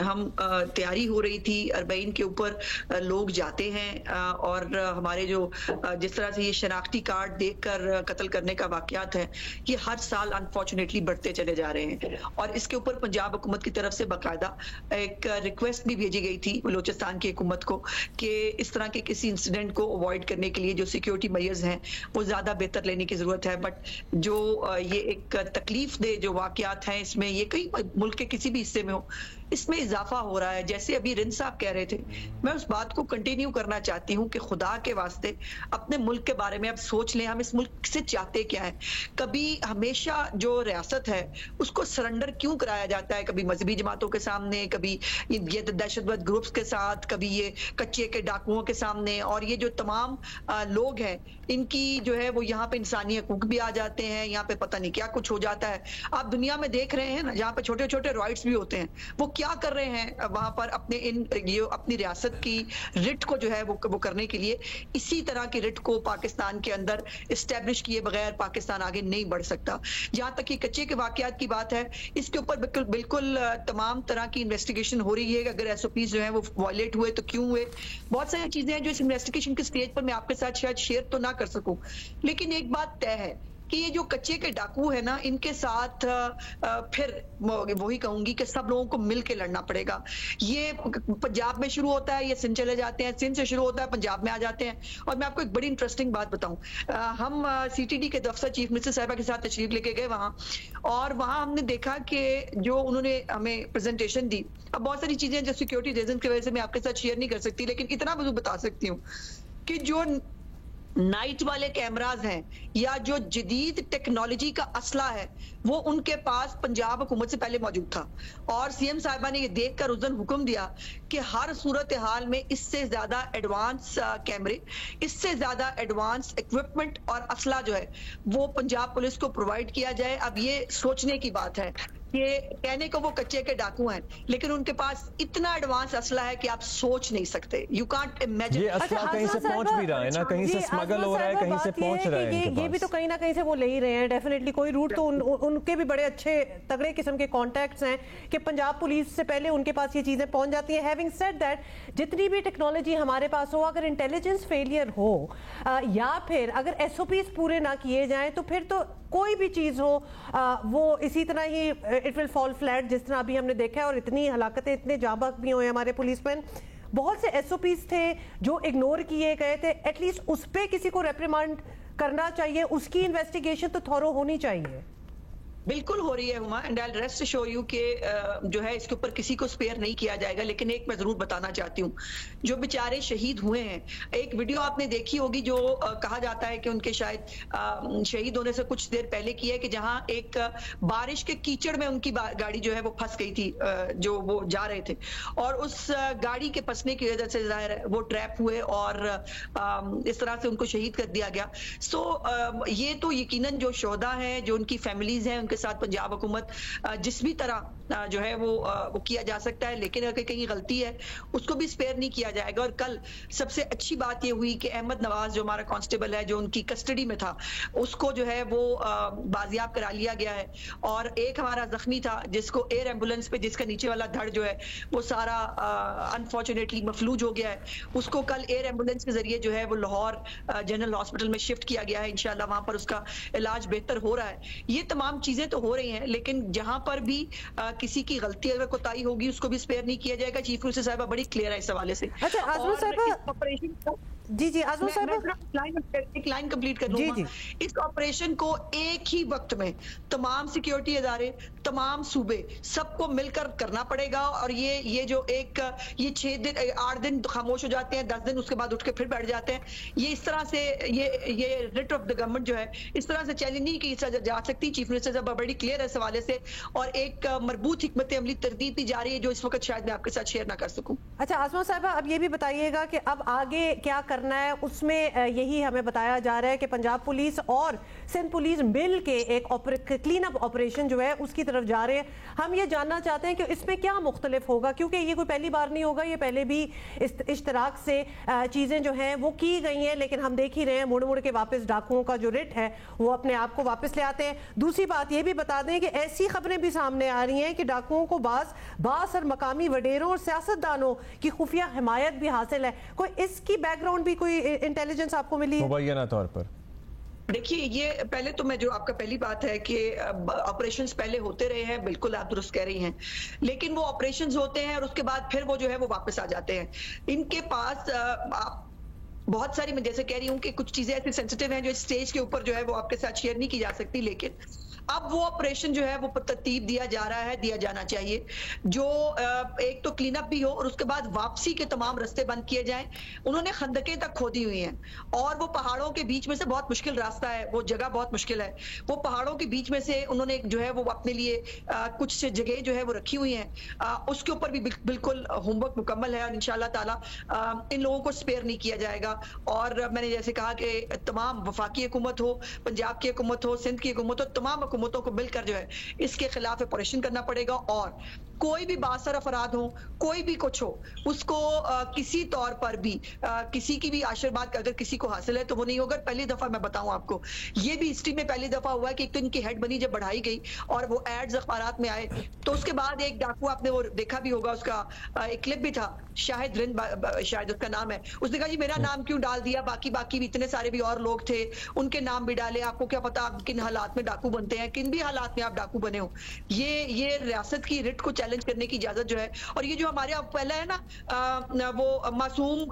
हम तैयारी हो रही थी 40 के ऊपर लोग जाते हैं और हमारे जो जिस तरह से ये शनाख्ती कार्ड देखकर कत्ल करने का वाक़यात है ये हर साल अनफॉर्चुनेटली बढ़ते चले जा रहे हैं और इसके ऊपर पंजाब हुकूमत की तरफ से बाकायदा एक रिक्वेस्ट भी भेजी गई थी बलूचिस्तान की हुकूमत को कि इस तरह के किसी इंसिडेंट को अवॉइड करने के लिए जो सिक्योरिटी मेजर्स हैं वो ज्यादा बेहतर लेने की जरूरत है। बट जो ये एक तकलीफ दे जो वाकयात हैं इसमें, ये कई मुल्क के किसी भी हिस्से में हो, इसमें इजाफा हो रहा है। जैसे अभी रिंद साहब कह रहे थे, मैं उस बात को कंटिन्यू करना चाहती हूँ कि खुदा के वास्ते अपने मुल्क के बारे में अब सोच लें, हम इस मुल्क से चाहते क्या है। कभी हमेशा जो रियासत है उसको सरेंडर क्यों कराया जाता है, कभी मजहबी जमातों के सामने, कभी ये दहशतगर्द ग्रुप्स के साथ, कभी ये कच्चे के डाकुओं के सामने, और ये जो तमाम लोग हैं इनकी जो है वो यहाँ पे इंसानी हकूक भी आ जाते हैं, यहाँ पे पता नहीं क्या कुछ हो जाता है। आप दुनिया में देख रहे हैं ना, जहाँ पे छोटे छोटे राइट्स भी होते हैं, वो क्या कर रहे हैं वहां पर अपनी रियासत की रिट को जो है वो करने के लिए। इसी तरह की रिट को पाकिस्तान के अंदर इस्टेब्लिश किए बगैर पाकिस्तान आगे नहीं बढ़ सकता। जहां तक कि कच्चे के वाकयात की बात है, इसके ऊपर बिल्कुल तमाम तरह की इन्वेस्टिगेशन हो रही है कि अगर एसओपी जो है वो वायलेट हुए तो क्यों हुए। बहुत सारी चीजें हैं जो इस इन्वेस्टिगेशन के स्टेज पर मैं आपके साथ शायद शेयर तो ना कर सकूं, लेकिन एक बात तय है कि ये जो कच्चे के डाकू है ना, इनके साथ फिर वही कहूंगी कि सब लोगों को मिलकर लड़ना पड़ेगा। ये पंजाब में शुरू होता है, ये सिंध चले जाते हैं, सिंध से शुरू होता है पंजाब में आ जाते हैं। और मैं आपको एक बड़ी इंटरेस्टिंग बात बताऊं, हम सीटीडी के दफ्तर चीफ मिनिस्टर साहिबा के साथ तशरीफ लेके गए वहां, और वहां हमने देखा कि जो उन्होंने हमें प्रेजेंटेशन दी, अब बहुत सारी चीजें जो सिक्योरिटी रीजन की वजह से मैं आपके साथ शेयर नहीं कर सकती, लेकिन इतना जरूर बता सकती हूँ कि जो नाइट वाले कैमराज हैं या जो जदीद टेक्नोलॉजी का असला है वो उनके पास पंजाब हुकूमत से पहले मौजूद था। और सीएम साहिबा ने ये देखकर उस दिन हुक्म दिया कि हर सूरत हाल में इससे ज्यादा एडवांस कैमरे, इससे ज्यादा एडवांस इक्विपमेंट और असला जो है वो पंजाब पुलिस को प्रोवाइड किया जाए। अब ये सोचने की बात है, ये कहने को वो कच्चे के डाकू हैं, लेकिन उनके पास इतना एडवांस असला है कि आप सोच नहीं सकते। You can't imagine. ये असला कहीं से पहुंच भी रहा है ना, कहीं से स्मगल हो रहा है, कहीं से पहुंच रहा है। ये भी तो कहीं ना कहीं से वो ले ही रहे हैं डेफिनेटली। कोई रूट तो उनके भी बड़े अच्छे तगड़े किस्म के कॉन्टैक्ट्स हैं कि पंजाब पुलिस से पहले उनके पास ये चीजें पहुंच जाती हैं। हैविंग सेड दैट, जितनी भी टेक्नोलॉजी हमारे पास हो, अगर इंटेलिजेंस फेलियर हो या फिर अगर एसओपीज पूरे ना किए जाएं तो फिर तो कोई भी चीज हो वो इसी तरह ही इट विल फॉल फ्लैट, जिस तरह अभी हमने देखा है। और इतनी हलाकतें, इतने जाबाज भी हुए हमारे पुलिसमैन, बहुत से एसओपीज थे जो इग्नोर किए गए थे। एटलीस्ट उस पर किसी को रेप्रिमांड करना चाहिए, उसकी इन्वेस्टिगेशन तो थॉरो होनी चाहिए। बिल्कुल हो रही है Huma, and I rest show you के जो है इसके ऊपर किसी को स्पेयर नहीं किया जाएगा। लेकिन एक मैं जरूर बताना चाहती हूँ, जो बेचारे शहीद हुए हैं, एक वीडियो आपने देखी होगी जो कहा जाता है कि उनके शायद शहीद होने से कुछ देर पहले की है, कि जहां एक बारिश के कीचड़ में उनकी गाड़ी जो है वो फंस गई थी, जो वो जा रहे थे, और उस गाड़ी के फंसने की वजह से जाहिर है वो ट्रैप हुए और इस तरह से उनको शहीद कर दिया गया। सो ये तो यकीनन जो शोहदा हैं, जो उनकी फैमिलीज हैं, के साथ पंजाब हुकूमत जिस भी तरह जो है वो किया जा सकता है, लेकिन अगर कहीं गलती है उसको भी स्पेयर नहीं किया जाएगा। और कल सबसे अच्छी बात ये हुई कि अहमद नवाज जो हमारा कांस्टेबल है, जो उनकी कस्टडी में था, उसको जो है वो बाजियाब करा लिया गया है। और एक हमारा जख्मी था जिसको एयर एम्बुलेंस पे, जिसका नीचे वाला धड़ जो है वो सारा अनफॉर्चुनेटली मफलूज हो गया है, उसको कल एयर एम्बुलेंस के जरिए जो है वो लाहौर जनरल हॉस्पिटल में शिफ्ट किया गया है। इंशाल्लाह वहां पर उसका इलाज बेहतर हो रहा है। ये तमाम चीजें तो हो रही हैं, लेकिन जहां पर भी किसी की गलती अगर कोताही होगी उसको भी स्पेयर नहीं किया जाएगा। चीफ मिनिस्टर साहिबा बड़ी क्लियर है इस हवाले से। अच्छा आजमा साहिबा, ऑपरेशन जी आजमा साहिबा एक लाइन कंप्लीट कर लूंगा। इस ऑपरेशन को एक ही वक्त में तमाम सिक्योरिटी इदारे, तमाम सूबे, सबको मिलकर करना पड़ेगा। और ये जो ये 6 दिन 8 दिन खामोश हो जाते हैं, 10 दिन उसके बाद उठ के फिर बैठ जाते हैं, ये इस तरह से ये रिट ऑफ द गवर्नमेंट जो है इस तरह से चैलेंज नहीं की जा सकती। चीफ मिनिस्टर साहब बड़ी क्लियर है इस हवाले से, और एक मरबूत हिकमत अमली तरतीब दी जा रही है जो इस वक्त शायद मैं आपके साथ शेयर ना कर सकूं। अच्छा आजमा साहिबा, अब ये भी बताइएगा कि अब आगे क्या करना है। उसमें यही हमें बताया जा रहा है कि पंजाब पुलिस और सिंध पुलिस मिल के एक क्लीन अप ऑपरेशन जो है उसकी तरफ जा रहे हैं। हम ये जानना चाहते हैं कि इसमें क्या मुख्तलिफ होगा, क्योंकि ये कोई पहली बार नहीं होगा, ये पहले भी इश्तराक से चीज़ें जो हैं वो की गई हैं, लेकिन हम देख ही रहे हैं मुड़ मुड़ के वापस डाकुओं का जो रिट है वो अपने आप को वापस ले आते हैं। दूसरी बात ये भी बता दें कि ऐसी खबरें भी सामने आ रही हैं कि डाकुओं को बास और मकामी वडेरों और सियासतदानों की खुफिया हिमायत भी हासिल है। कोई इसकी बैकग्राउंड भी कोई इंटेलिजेंस आपको मिली है? मुबैना तौर पर देखिए, ये पहले तो मैं जो आपका पहली बात है कि ऑपरेशंस पहले होते रहे हैं, बिल्कुल आप दुरुस्त कह रही हैं, लेकिन वो ऑपरेशंस होते हैं और उसके बाद फिर वो जो है वो वापस आ जाते हैं। इनके पास बहुत सारी, मैं जैसे कह रही हूँ कि कुछ चीजें ऐसी सेंसिटिव हैं जो स्टेज के ऊपर जो है वो आपके साथ शेयर नहीं की जा सकती, लेकिन अब वो ऑपरेशन जो है वो तरतीब दिया जा रहा है, दिया जाना चाहिए, जो एक तो क्लीन अप भी हो और उसके बाद वापसी के तमाम रास्ते बंद किए जाएं। उन्होंने खंदकें तक खोदी हुई हैं और वो पहाड़ों के बीच में से, बहुत मुश्किल रास्ता है, वो जगह बहुत मुश्किल है, वो पहाड़ों के बीच में से उन्होंने जो है वो अपने लिए कुछ जगह जो है वो रखी हुई हैं, उसके ऊपर भी बिल्कुल होमवर्क मुकम्मल है और इंशाल्लाह ताला इन लोगों को स्पेयर नहीं किया जाएगा। और मैंने जैसे कहा कि तमाम वफाकी हुकूमत हो, पंजाब की हुकूमत हो, सिंध की हुकूमत हो, तमाम हुकूमतों को मिलकर जो है इसके खिलाफ ऑपरेशन करना पड़ेगा और कोई भी बासर अफराद हो, कोई भी कुछ हो, उसको किसी तौर पर भी किसी की भी आशीर्वाद अगर किसी को हासिल है तो वो नहीं होगा। पहली दफा मैं बताऊं आपको, ये भी हिस्ट्री में पहली दफा हुआ है कि एक तो इनकी हेड बनी जब बढ़ाई गई और वो एड्स अखबारात में आए, तो उसके बाद एक डाकू, आपने वो देखा भी होगा, उसका एक क्लिप भी था, शाहिद रिंद शायद उसका नाम है, उसने कहा जी मेरा नाम क्यों डाल दिया, बाकी भी इतने सारे भी और लोग थे उनके नाम भी डाले, आपको क्या पता आप किन हालात में डाकू बनते हैं, किन भी हालात में आप डाकू बने हो। ये रियासत की रिट को चैलेंज करने की इजाजत जो है, और ये जो हमारे पहला है ना वो मासूम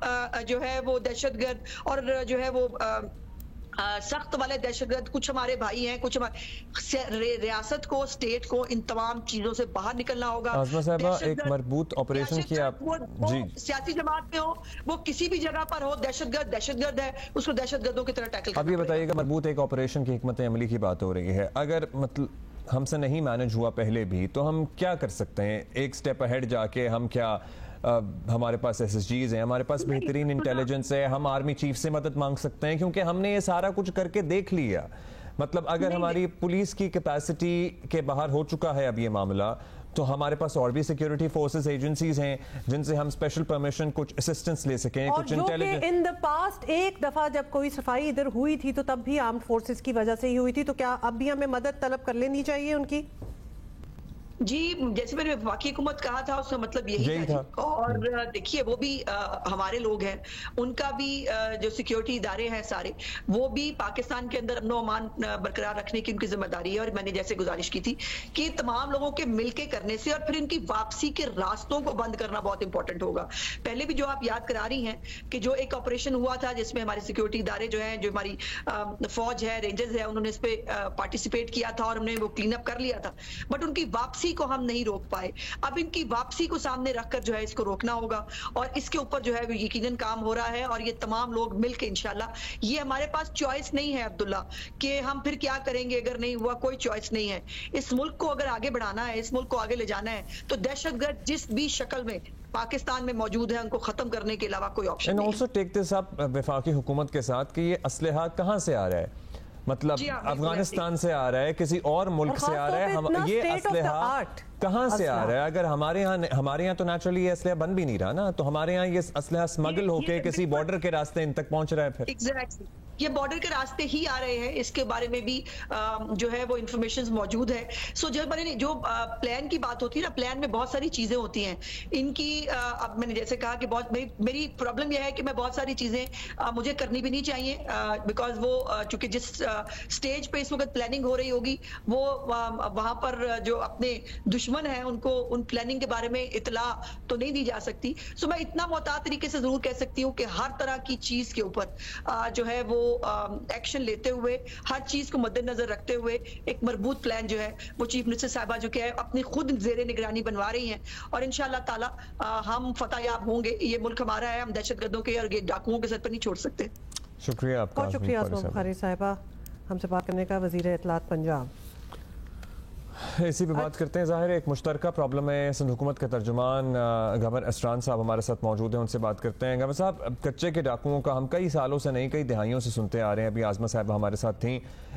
जो है वो दहशतगर्द और जो है वो सख्त वाले दहशतगर्द, कुछ हमारे भाई हैं, कुछ हमारे रियासत को, स्टेट को इन तमाम चीजों से बाहर निकलना होगा। आज़मा साहिबा, एक मजबूत ऑपरेशन की आप जी सियासी जमात में हो, वो किसी भी जगह पर हो, दहशतगर्द है, उसको दहशतगर्दों की तरह टैकल। अब ये बताइएगा, मजबूत एक ऑपरेशन की हिकमत अमली की बात हो रही है, अगर मतलब हमसे नहीं मैनेज हुआ पहले भी तो हम क्या कर सकते हैं? एक स्टेप अहेड जाके हम क्या हमारे पास SSGs हैं, हमारे पास बेहतरीन इंटेलिजेंस है, हम आर्मी चीफ से मदद मांग सकते हैं क्योंकि हमने ये सारा कुछ करके देख लिया। मतलब अगर हमारी पुलिस की कैपेसिटी के बाहर हो चुका है अब ये मामला, तो हमारे पास और भी सिक्योरिटी फोर्सेस एजेंसीज हैं जिनसे हम स्पेशल परमिशन, कुछ असिस्टेंस ले सकें, कुछ इंटेलिजेंस। इन द पास्ट एक दफा जब कोई सफाई इधर हुई थी तो तब भी आर्म्ड फोर्सेस की वजह से ही हुई थी, तो क्या अब भी हमें मदद तलब कर लेनी चाहिए उनकी? जी, जैसे मैंने वफाकी हुकूमत कहा था उसका मतलब यही था। और देखिए वो भी हमारे लोग हैं, उनका भी जो सिक्योरिटी इदारे हैं सारे, वो भी पाकिस्तान के अंदर अमन अमान बरकरार रखने की उनकी जिम्मेदारी है। और मैंने जैसे गुजारिश की थी कि तमाम लोगों के मिलके करने से और फिर इनकी वापसी के रास्तों को बंद करना बहुत इंपॉर्टेंट होगा। पहले भी जो आप याद करा रही हैं कि जो एक ऑपरेशन हुआ था जिसमें हमारे सिक्योरिटी इदारे जो है, जो हमारी फौज है, रेंजर्स है, उन्होंने इस पे पार्टिसिपेट किया था और हमने वो क्लीन अप कर लिया था, बट उनकी वापसी को हम नहीं रोक पाए। अब इनकी वापसी को सामने रखकर जो है इसको रोकना होगा और इसके ऊपर जो है वो यकीनन काम हो रहा है। और ये तमाम लोग मिलकर इंशाल्लाह, ये हमारे पास चॉइस नहीं है अब्दुल्ला कि हम फिर क्या करेंगे अगर नहीं हुआ, कोई चॉइस नहीं है। इस मुल्क को अगर आगे बढ़ाना है, इस मुल्क को आगे ले जाना है, तो दहशतगर्द जिस भी शक्ल में पाकिस्तान में मौजूद है उनको खत्म करने के अलावा कोई ऑप्शन नहीं है। And also take this up वफाकी हुकूमत के साथ कि ये असलहा कहां से आ रहा है, मतलब अफगानिस्तान से आ रहा है, किसी और मुल्क से आ रहा है, हम ये असलहा कहां से आ रहा है? अगर हमारे यहाँ तो नेचुरली ये असलहा बन भी नहीं रहा ना, तो हमारे यहाँ ये असलहा स्मगल होके किसी बॉर्डर के रास्ते इन तक पहुंच रहा है। फिर एग्जैक्टली ये बॉर्डर के रास्ते ही आ रहे हैं, इसके बारे में भी जो है वो इंफॉर्मेशन मौजूद है। सो जब मैंने जो प्लान की बात होती है ना, प्लान में बहुत सारी चीजें होती हैं इनकी। अब मैंने जैसे कहा कि बहुत मेरी प्रॉब्लम यह है कि मैं बहुत सारी चीजें मुझे करनी भी नहीं चाहिए, बिकॉज वो चूंकि जिस स्टेज पे इस वक्त प्लानिंग हो रही होगी वो वहां पर जो अपने दुश्मन है उनको उन प्लानिंग के बारे में इतला तो नहीं दी जा सकती। सो मैं इतना मोहतात तरीके से जरूर कह सकती हूँ कि हर तरह की चीज के ऊपर जो है वो एक्शन लेते हुए, हर चीज को मद्देनजर रखते हुए एक मजबूत प्लान जो है वो चीफ मिनिस्टर साहिबा जो है अपनी खुद जेरे निगरानी बनवा रही हैं और इंशाल्लाह ताला हम फतहयाब होंगे। ये मुल्क हमारा है, हम दहशतगर्दों के और डाकुओं के सर पर नहीं छोड़ सकते। शुक्रिया आपका। बहुत शुक्रिया आज़मा बुखारी साहिबा हमसे बात करने का। वज़ीर इत्तलात पंजाब। इसी पे बात करते हैं। ज़ाहिर है एक मुश्तरका प्रॉब्लम है। सिंध हुकूमत के तर्जुमान गवर्नर असरान साहब हमारे साथ मौजूद हैं, उनसे बात करते हैं। गवर्नर साहब, कच्चे के डाकुओं का हम कई सालों से नहीं, कई दिहाइयों से सुनते आ रहे हैं। अभी आज़मा साहब हमारे साथ थी,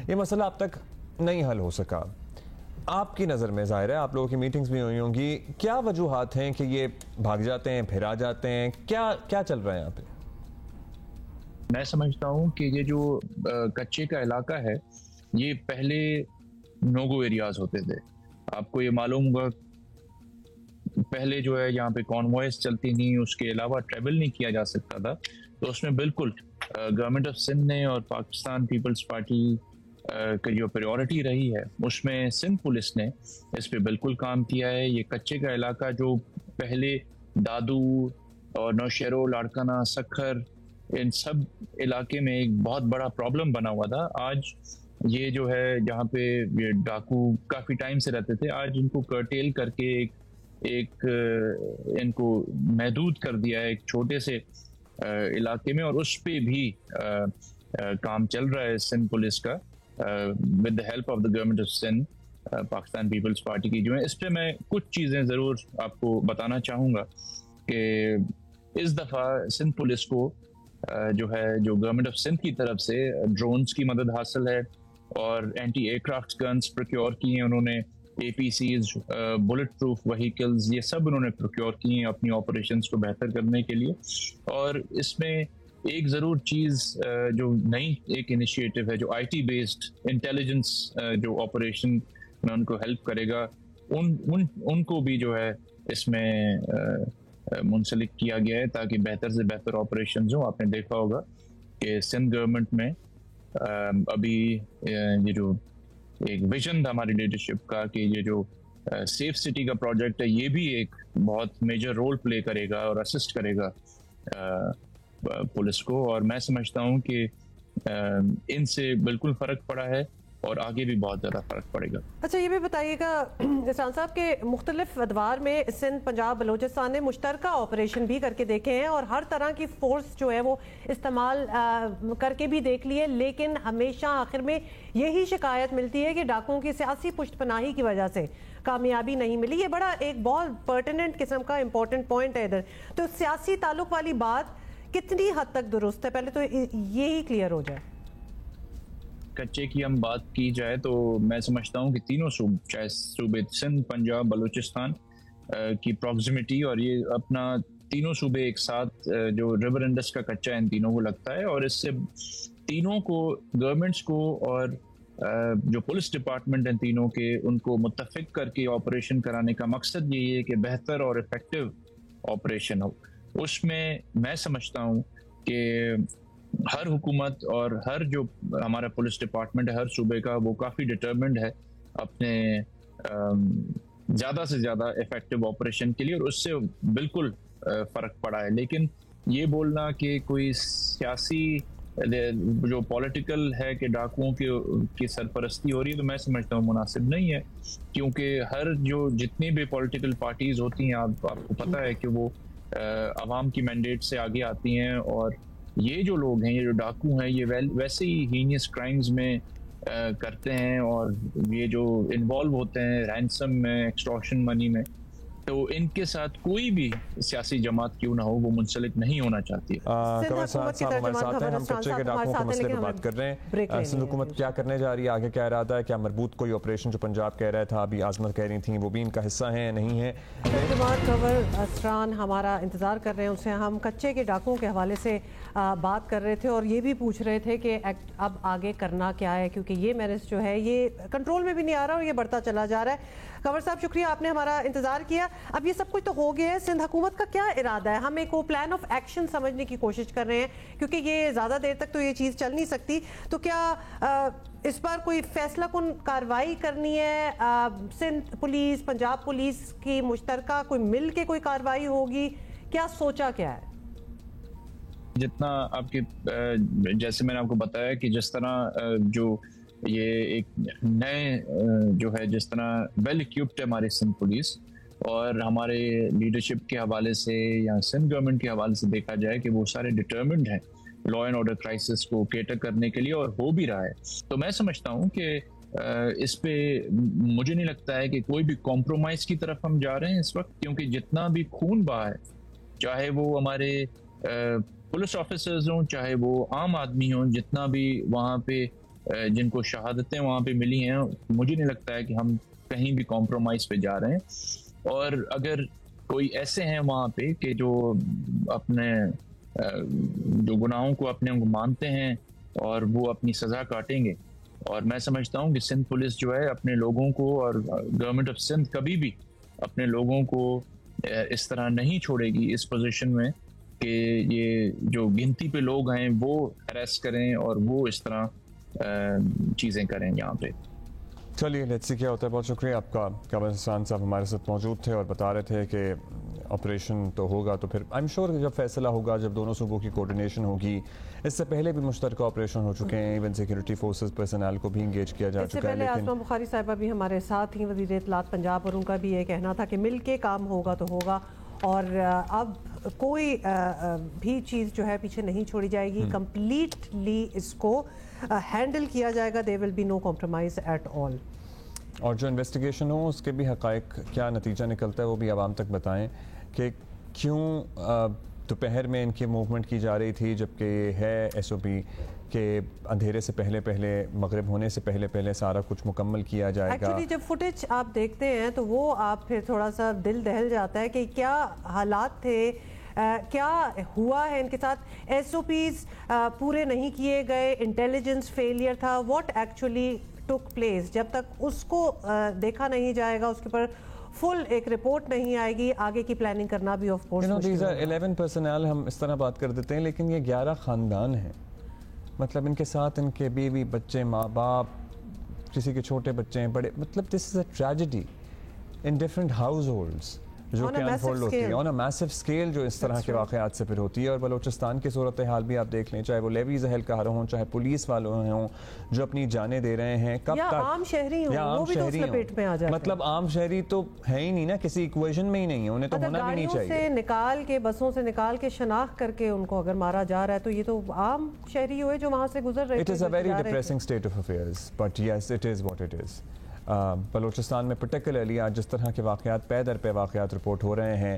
ये मसला अब तक नहीं हल हो सका। आपकी नज़र में, ज़ाहिर है आप लोगों की मीटिंग्स भी हुई होंगी, क्या वजूहात हैं कि ये भाग जाते हैं फिर आ जाते हैं? क्या चल रहा है यहाँ पे? मैं समझता हूँ कि ये जो कच्चे का इलाका है, ये पहले नोगो एरियाज होते थे। आपको ये मालूम होगा पहले जो है यहाँ पे कॉन्वॉयज चलती नहीं, उसके अलावा ट्रेवल नहीं किया जा सकता था। तो उसमें बिल्कुल गवर्नमेंट ऑफ सिंध ने और पाकिस्तान पीपल्स पार्टी की जो प्रायोरिटी रही है उसमें सिंध पुलिस ने इस पे बिल्कुल काम किया है। ये कच्चे का इलाका जो पहले दादू और नौशेरो, लाड़काना, सखर, इन सब इलाके में एक बहुत बड़ा प्रॉब्लम बना हुआ था, आज ये जो है जहाँ पे ये डाकू काफ़ी टाइम से रहते थे, आज इनको कर्टेल करके एक इनको महदूद कर दिया है एक छोटे से इलाके में, और उस पे भी काम चल रहा है सिंध पुलिस का with the help of the government of Sindh, Pakistan Peoples Party की जो है। इस पे मैं कुछ चीज़ें ज़रूर आपको बताना चाहूँगा कि इस दफ़ा सिंध पुलिस को जो गवर्नमेंट ऑफ सिंध की तरफ से ड्रोन्स की मदद हासिल है और एंटी एयरक्राफ्ट गन्स प्रोक्योर की हैं उन्होंने, APCs, बुलेट प्रूफ व्हीकल्स, ये सब उन्होंने प्रोक्योर की हैं अपनी ऑपरेशंस को बेहतर करने के लिए। और इसमें एक ज़रूर चीज़ जो नई एक इनिशिएटिव है जो IT बेस्ड इंटेलिजेंस जो ऑपरेशन में उनको हेल्प करेगा, उनको भी जो है इसमें मुंसलिक किया गया है ताकि बेहतर से बेहतर ऑपरेशंस हो। आपने देखा होगा कि सिंध गवर्नमेंट में अभी ये जो एक विजन था हमारी लीडरशिप का कि ये जो सेफ सिटी का प्रोजेक्ट है ये भी एक बहुत मेजर रोल प्ले करेगा और असिस्ट करेगा पुलिस को, और मैं समझता हूँ कि इनसे बिल्कुल फ़र्क पड़ा है और आगे भी बहुत ज़्यादा फ़र्क पड़ेगा। अच्छा, ये भी बताइएगा इहसान साहब के मुख्तलिफ अदवार में सिंध, पंजाब, बलोचिस्तान ने मुश्तरका ऑपरेशन भी करके देखे हैं और हर तरह की फोर्स जो है वो इस्तेमाल करके भी देख लिए, लेकिन हमेशा आखिर में यही शिकायत मिलती है कि डाकुओं की सियासी पुष्टपनाही की वजह से कामयाबी नहीं मिली। ये बड़ा एक बहुत पर्टिनेंट किस्म का इम्पोर्टेंट पॉइंट है इधर। तो सियासी ताल्लुक वाली बात कितनी हद तक दुरुस्त है, पहले तो ये ही क्लियर हो जाए। कच्चे की हम बात की जाए तो मैं समझता हूँ कि तीनों सूबे, चाहे सूबे सिंध, पंजाब, बलूचिस्तान की प्रॉक्सिमिटी, और ये अपना तीनों सूबे एक साथ जो रिवर इंडस का कच्चा इन तीनों को लगता है, और इससे तीनों को गवर्नमेंट्स को और जो पुलिस डिपार्टमेंट हैं तीनों के, उनको मुत्तफिक करके ऑपरेशन कराने का मकसद यही है कि बेहतर और इफेक्टिव ऑपरेशन हो। उसमें मैं समझता हूँ कि हर हुकूमत और हर जो हमारा पुलिस डिपार्टमेंट है हर सूबे का, वो काफ़ी डिटर्मिन्ड है अपने ज़्यादा से ज़्यादा इफेक्टिव ऑपरेशन के लिए, और उससे बिल्कुल फ़र्क पड़ा है। लेकिन ये बोलना कि कोई सियासी जो पॉलिटिकल है कि डाकुओं की सरपरस्ती हो रही है, तो मैं समझता हूँ मुनासिब नहीं है, क्योंकि हर जो जितनी भी पॉलिटिकल पार्टीज़ होती हैं आपको पता है कि वो अवाम की मैंडेट से आगे आती हैं, और ये जो लोग हैं, ये जो डाकू हैं, ये वैसे ही हीनियस क्राइम्स में करते हैं, और ये जो इन्वॉल्व होते हैं रैंसम में, एक्सटॉर्शन मनी में, तो इनके साथ कोई भी सियासी जमात क्यों ना हो वो मुंसलिक नहीं होना चाहती है। कमर साहब हमारे साथ हैं, हम कच्चे के डाकुओं के मसले पर बात कर रहे हैं। सिंध हुकूमत क्या करने जा रही है, आगे क्या इरादा है, क्या मरबूत कोई ऑपरेशन जो पंजाब कह रहा था, अभी आजमत कह रही थी, वो भी इनका हिस्सा है नहीं है? खबर असरान हमारा इंतजार कर रहे हैं, उनसे हम कच्चे के डाकुओं के हवाले से बात कर रहे थे और ये भी पूछ रहे थे कि अब आगे करना क्या है, क्योंकि ये मैनेज जो है ये कंट्रोल में भी नहीं आ रहा और ये बढ़ता चला जा रहा है। कंवर साहब शुक्रिया, आपने हमारा इंतजार किया। अब ये सब कुछ तो हो गया है, सिंध हुकूमत का क्या इरादा है? हम एक वो प्लान ऑफ एक्शन समझने की कोशिश कर रहे हैं, क्योंकि ये ज़्यादा देर तक तो ये चीज़ चल नहीं सकती। तो क्या इस बार कोई फैसला कुन कार्रवाई करनी है? सिंध पुलिस, पंजाब पुलिस की मुश्तरका कोई मिल के कोई कार्रवाई होगी? क्या सोचा क्या है? जितना आपके जैसे मैंने आपको बताया कि जिस तरह जो ये एक नए जो है, जिस तरह वेल इक्विप्ड है हमारी सिंध पुलिस, और हमारे लीडरशिप के हवाले से या सिंध गवर्नमेंट के हवाले से देखा जाए कि वो सारे डिटर्मिन्ड हैं लॉ एंड ऑर्डर क्राइसिस को केटर करने के लिए, और हो भी रहा है। तो मैं समझता हूँ कि इस पे मुझे नहीं लगता है कि कोई भी कॉम्प्रोमाइज की तरफ हम जा रहे हैं इस वक्त, क्योंकि जितना भी खून बहा है, चाहे वो हमारे पुलिस ऑफिसर्स हों, चाहे वो आम आदमी हों, जितना भी वहाँ पे जिनको शहादतें वहाँ पे मिली हैं, मुझे नहीं लगता है कि हम कहीं भी कॉम्प्रोमाइज़ पे जा रहे हैं। और अगर कोई ऐसे हैं वहाँ पे कि जो अपने जो गुनाहों को अपने को मानते हैं और वो अपनी सज़ा काटेंगे, और मैं समझता हूँ कि सिंध पुलिस जो है अपने लोगों को, और गवर्नमेंट ऑफ सिंध कभी भी अपने लोगों को इस तरह नहीं छोड़ेगी इस पोजीशन में कि ये जो गिनती पे लोग हैं वो अरेस्ट करें और वो इस तरह चीज़ें करें यहाँ पे। चलिए लेट्स सी क्या होता है। बहुत शुक्रिया आपका। कमर हसन साहब हमारे साथ मौजूद थे और बता रहे थे कि ऑपरेशन तो होगा, तो फिर आई एम श्योर जब फैसला होगा, जब दोनों सूबों की कोऑर्डिनेशन होगी, इससे पहले भी मुश्तरका ऑपरेशन हो चुके हैं, इवन सिक्योरिटी फोर्सेस पर्सनल को भी इंगेज किया जा चुका है। लेकिन आसमा बुखारी साहिबा भी हमारे साथ ही वज़ीर इत्तलात पंजाब, और उनका भी ये कहना था कि मिल के काम होगा तो होगा, और अब कोई भी चीज़ जो है पीछे नहीं छोड़ी जाएगी, कंप्लीटली इसको हैंडल किया जाएगा। There will be no compromise at all. और जो इन्वेस्टिगेशन हो उसके भी हक़ाइक़ क्या नतीजा निकलता है वो भी आवाम तक बताएं कि क्यों दोपहर में इनकी मूवमेंट की जा रही थी, जबकि है SOP के अंधेरे से पहले पहले, मगरिब होने से पहले पहले सारा कुछ मुकम्मल किया जाएगा। एक्चुअली जब फुटेज आप देखते हैं तो वो आप फिर थोड़ा सा दिल दहल जाता है कि क्या हालात थे, क्या हुआ है इनके साथ। SOPs पूरे नहीं किए गए, इंटेलिजेंस फेलियर था, व्हाट एक्चुअली टुक प्लेस। जब तक उसको देखा नहीं जाएगा, उसके ऊपर फुल एक रिपोर्ट नहीं आएगी, आगे की प्लानिंग करना भी ऑफ कोर्स मुश्किल है। 11 पर्सनल हम इस तरह बात कर देते हैं, लेकिन ये 11 ख़ानदान हैं। मतलब इनके साथ इनके बीवी, बच्चे, माँ बाप, किसी के छोटे बच्चे हैं, बड़े, मतलब this is a tragedy in different house holds जो कि अनफोल्ड होती है ऑन अ मैसिव स्केल, जो इस तरह के वाक़यात से फिर होती है। और बलोचिस्तान की सूरत हाल भी आप देख लें, चाहे वो लेवीज़ अहलकार हों, चाहे पुलिस वालों हों जो अपनी जानें दे रहे हैं, कब या तक आम शहरी हों, वो भी तो उस लपेट में आ जाते हैं। मतलब आम शहरी तो है ही नहीं ना, किसी इक्वेशन में ही नहीं है, उन्हें तो होना भी नहीं चाहिए। से निकाल के, बसों से निकाल के शनाख्त करके उनको अगर मारा जा रहा है तो ये तो आम शहरी हुए जो वहाँ से गुजर रहे थे। It is a very depressing state of affairs, but yes it is what it is. Balochistan में पर्टिकुलरली आज जिस तरह के वाक़यात पे दर पे वाक़यात रिपोर्ट हो रहे हैं,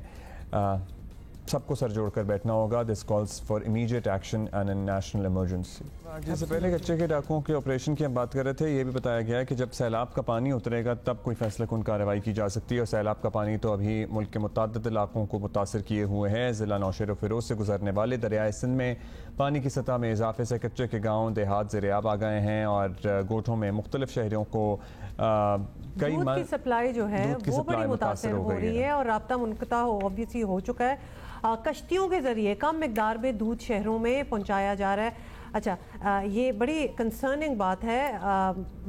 सबको सर जोड़ कर बैठना होगा। This calls for immediate action and an national emergency. जिससे पहले कच्चे के डाकुओं के ऑपरेशन की हम बात कर रहे थे, ये भी बताया गया है कि जब सैलाब का पानी उतरेगा तब कोई फैसला कौन कार्रवाई की जा सकती है। और सैलाब का पानी तो अभी मुल्क के मुतअद्दिद इलाकों को मुतासर किए हुए हैं। ज़िला नौशेर फिरोज से गुजरने वाले दरियाए सिंध में पानी की सतह में इजाफे से कच्चे के गाँव देहात ज़ेर-ए-आब आ गए हैं, और गोठों में मुख्तलिफ शहरों को कई दूध की सप्लाई जो है वो बड़ी मुतासर हो रही है, और राब्ता मुनक़ता ऑब्वियसली हो चुका है। कश्तियों के ज़रिए कम मिकदार में दूध शहरों में पहुंचाया जा रहा है। अच्छा, ये बड़ी कंसर्निंग बात है।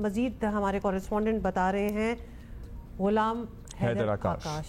मज़ीद हमारे कॉरेस्पॉन्डेंट बता रहे हैं, गुलाम हैदर आकाश।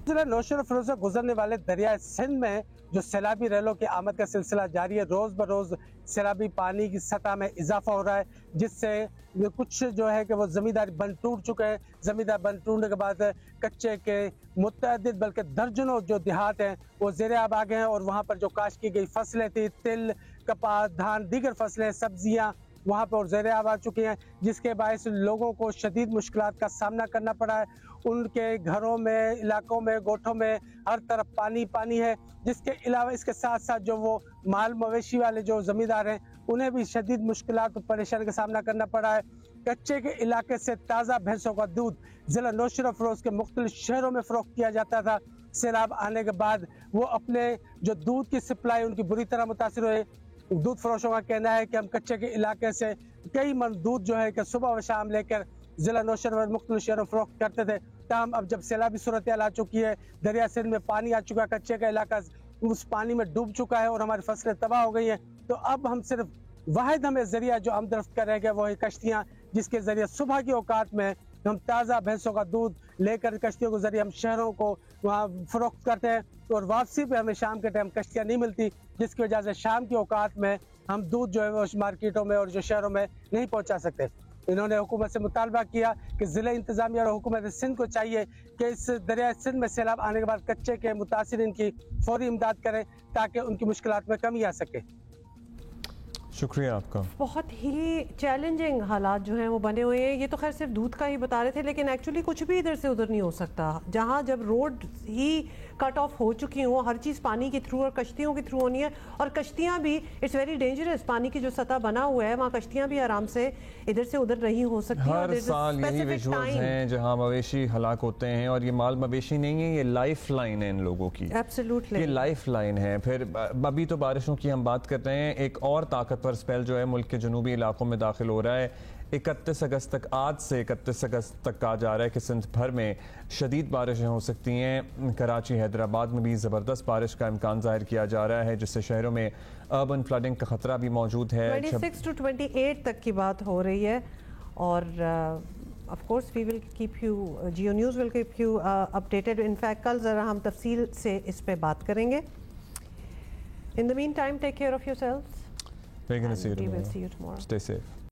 जिला नौशेर फिरोज से गुजरने वाले दरिया सिंध में जो सैलाबी रैलों की आमद का सिलसिला जारी है, रोज़ बरोज़ सैलाबी पानी की सतह में इजाफा हो रहा है, जिससे कुछ जो है कि वो ज़मींदारी बंद टूट चुके हैं। ज़मींदार बंद टूटने के बाद कच्चे के मुतअद्दिद बल्कि दर्जनों जो देहात हैं वो ज़ेर-ए-आब आ गए हैं, और वहाँ पर जो काश्त की गई फसलें थी, तिल, कपास, धान, दीगर फसलें, सब्जियाँ वहाँ पर ज़ेर-ए-आब आ चुकी हैं, जिसके बायस लोगों को शदीद मुश्किलात का सामना करना पड़ा है। उनके घरों में, इलाकों में, गोठों में हर तरफ पानी पानी है। जिसके अलावा इसके साथ साथ जो वो माल मवेशी वाले जो ज़मींदार हैं उन्हें भी शदीद मुश्किलात और परेशानी का सामना करना पड़ा है। कच्चे के इलाके से ताज़ा भैंसों का दूध ज़िला नौशेरा फिरोज के मुख्तलिफ शहरों में फ़रोख्त किया जाता था। सैलाब आने के बाद वो अपने जो दूध की सप्लाई उनकी बुरी तरह मुतासिर हुए। दूध फरोशों का कहना है कि हम कच्चे के इलाके से कई मन दूध जो है कि सुबह व शाम लेकर ज़िला नौशेरा में मुख्तलिफ शहरों में फ़रोख्त करते थे। ताहम अब जब सैलाबी सूरत हाल आ चुकी है, दरिया सिंध में पानी आ चुका है, कच्चे का इलाका उस पानी में डूब चुका है और हमारी फसलें तबाह हो गई हैं, तो अब हम सिर्फ वाहिद हमें जरिया जो आमदरफ्त कर रहे हैं वो है कश्तियाँ, जिसके ज़रिए सुबह की औकात में हम ताज़ा भैंसों का दूध लेकर कश्तियों के जरिए हम शहरों को वहाँ फ़रोख्त करते हैं, और वापसी पे हमें शाम के टाइम कश्तियाँ नहीं मिलती, जिसकी वजह से शाम की औकात में हम दूध जो है वो मार्केटों में और जो शहरों में नहीं पहुँचा सकते। इन्होंने हुकूमत से मुतालबा किया कि ज़िला इंतज़ामिया और हुकूमत सिंध को चाहिए कि इस दरिया सिंध में सैलाब आने के बाद कच्चे के मुतासिरीन की फौरी इमदाद करें ताकि उनकी मुश्किलात में कमी आ सके। शुक्रिया आपका। बहुत ही चैलेंजिंग हालात जो हैं वो बने हुए हैं। ये तो खैर सिर्फ दूध का ही बता रहे थे, लेकिन एक्चुअली कुछ भी इधर से उधर नहीं हो सकता। जहाँ जब रोड ही कट ऑफ हो चुकी हो, हर चीज़ पानी के थ्रू और कश्तियों के थ्रू होनी है, और कश्तियाँ भी इट्स वेरी डेंजरस। पानी की जो सतह बना हुआ है वहाँ कश्तियाँ भी आराम से इधर से उधर नहीं हो सकती। हर साल यही विजुअल्स हैं जहाँ मवेशी हलाक होते हैं, और ये माल मवेशी नहीं है, ये लाइफ लाइन है इन लोगों की। एब्सोल्युटली ये लाइफ लाइन है। फिर अभी तो बारिशों की हम बात कर रहे हैं, एक और ताकतवर स्पेल जो है मुल्क के जनूबी इलाकों में दाखिल हो रहा है। 31 अगस्त तक, आज से 31 अगस्त तक कहा जा रहा है कि सिंध भर में शदीद बारिशें हो सकती हैं। कराची, हैदराबाद में भी ज़बरदस्त बारिश का इम्कान जाहिर किया जा रहा है, जिससे शहरों में अर्बन फ्लडिंग का खतरा भी मौजूद है। 26 to 28 तक की बात हो रही है, और of course we will keep you, Geo news will keep you updated. In fact कल ज़रा हम तफसील से इस पे बात करेंगे। In the meantime, take care of yourselves. We're going to see you We will tomorrow. see you tomorrow. Stay safe.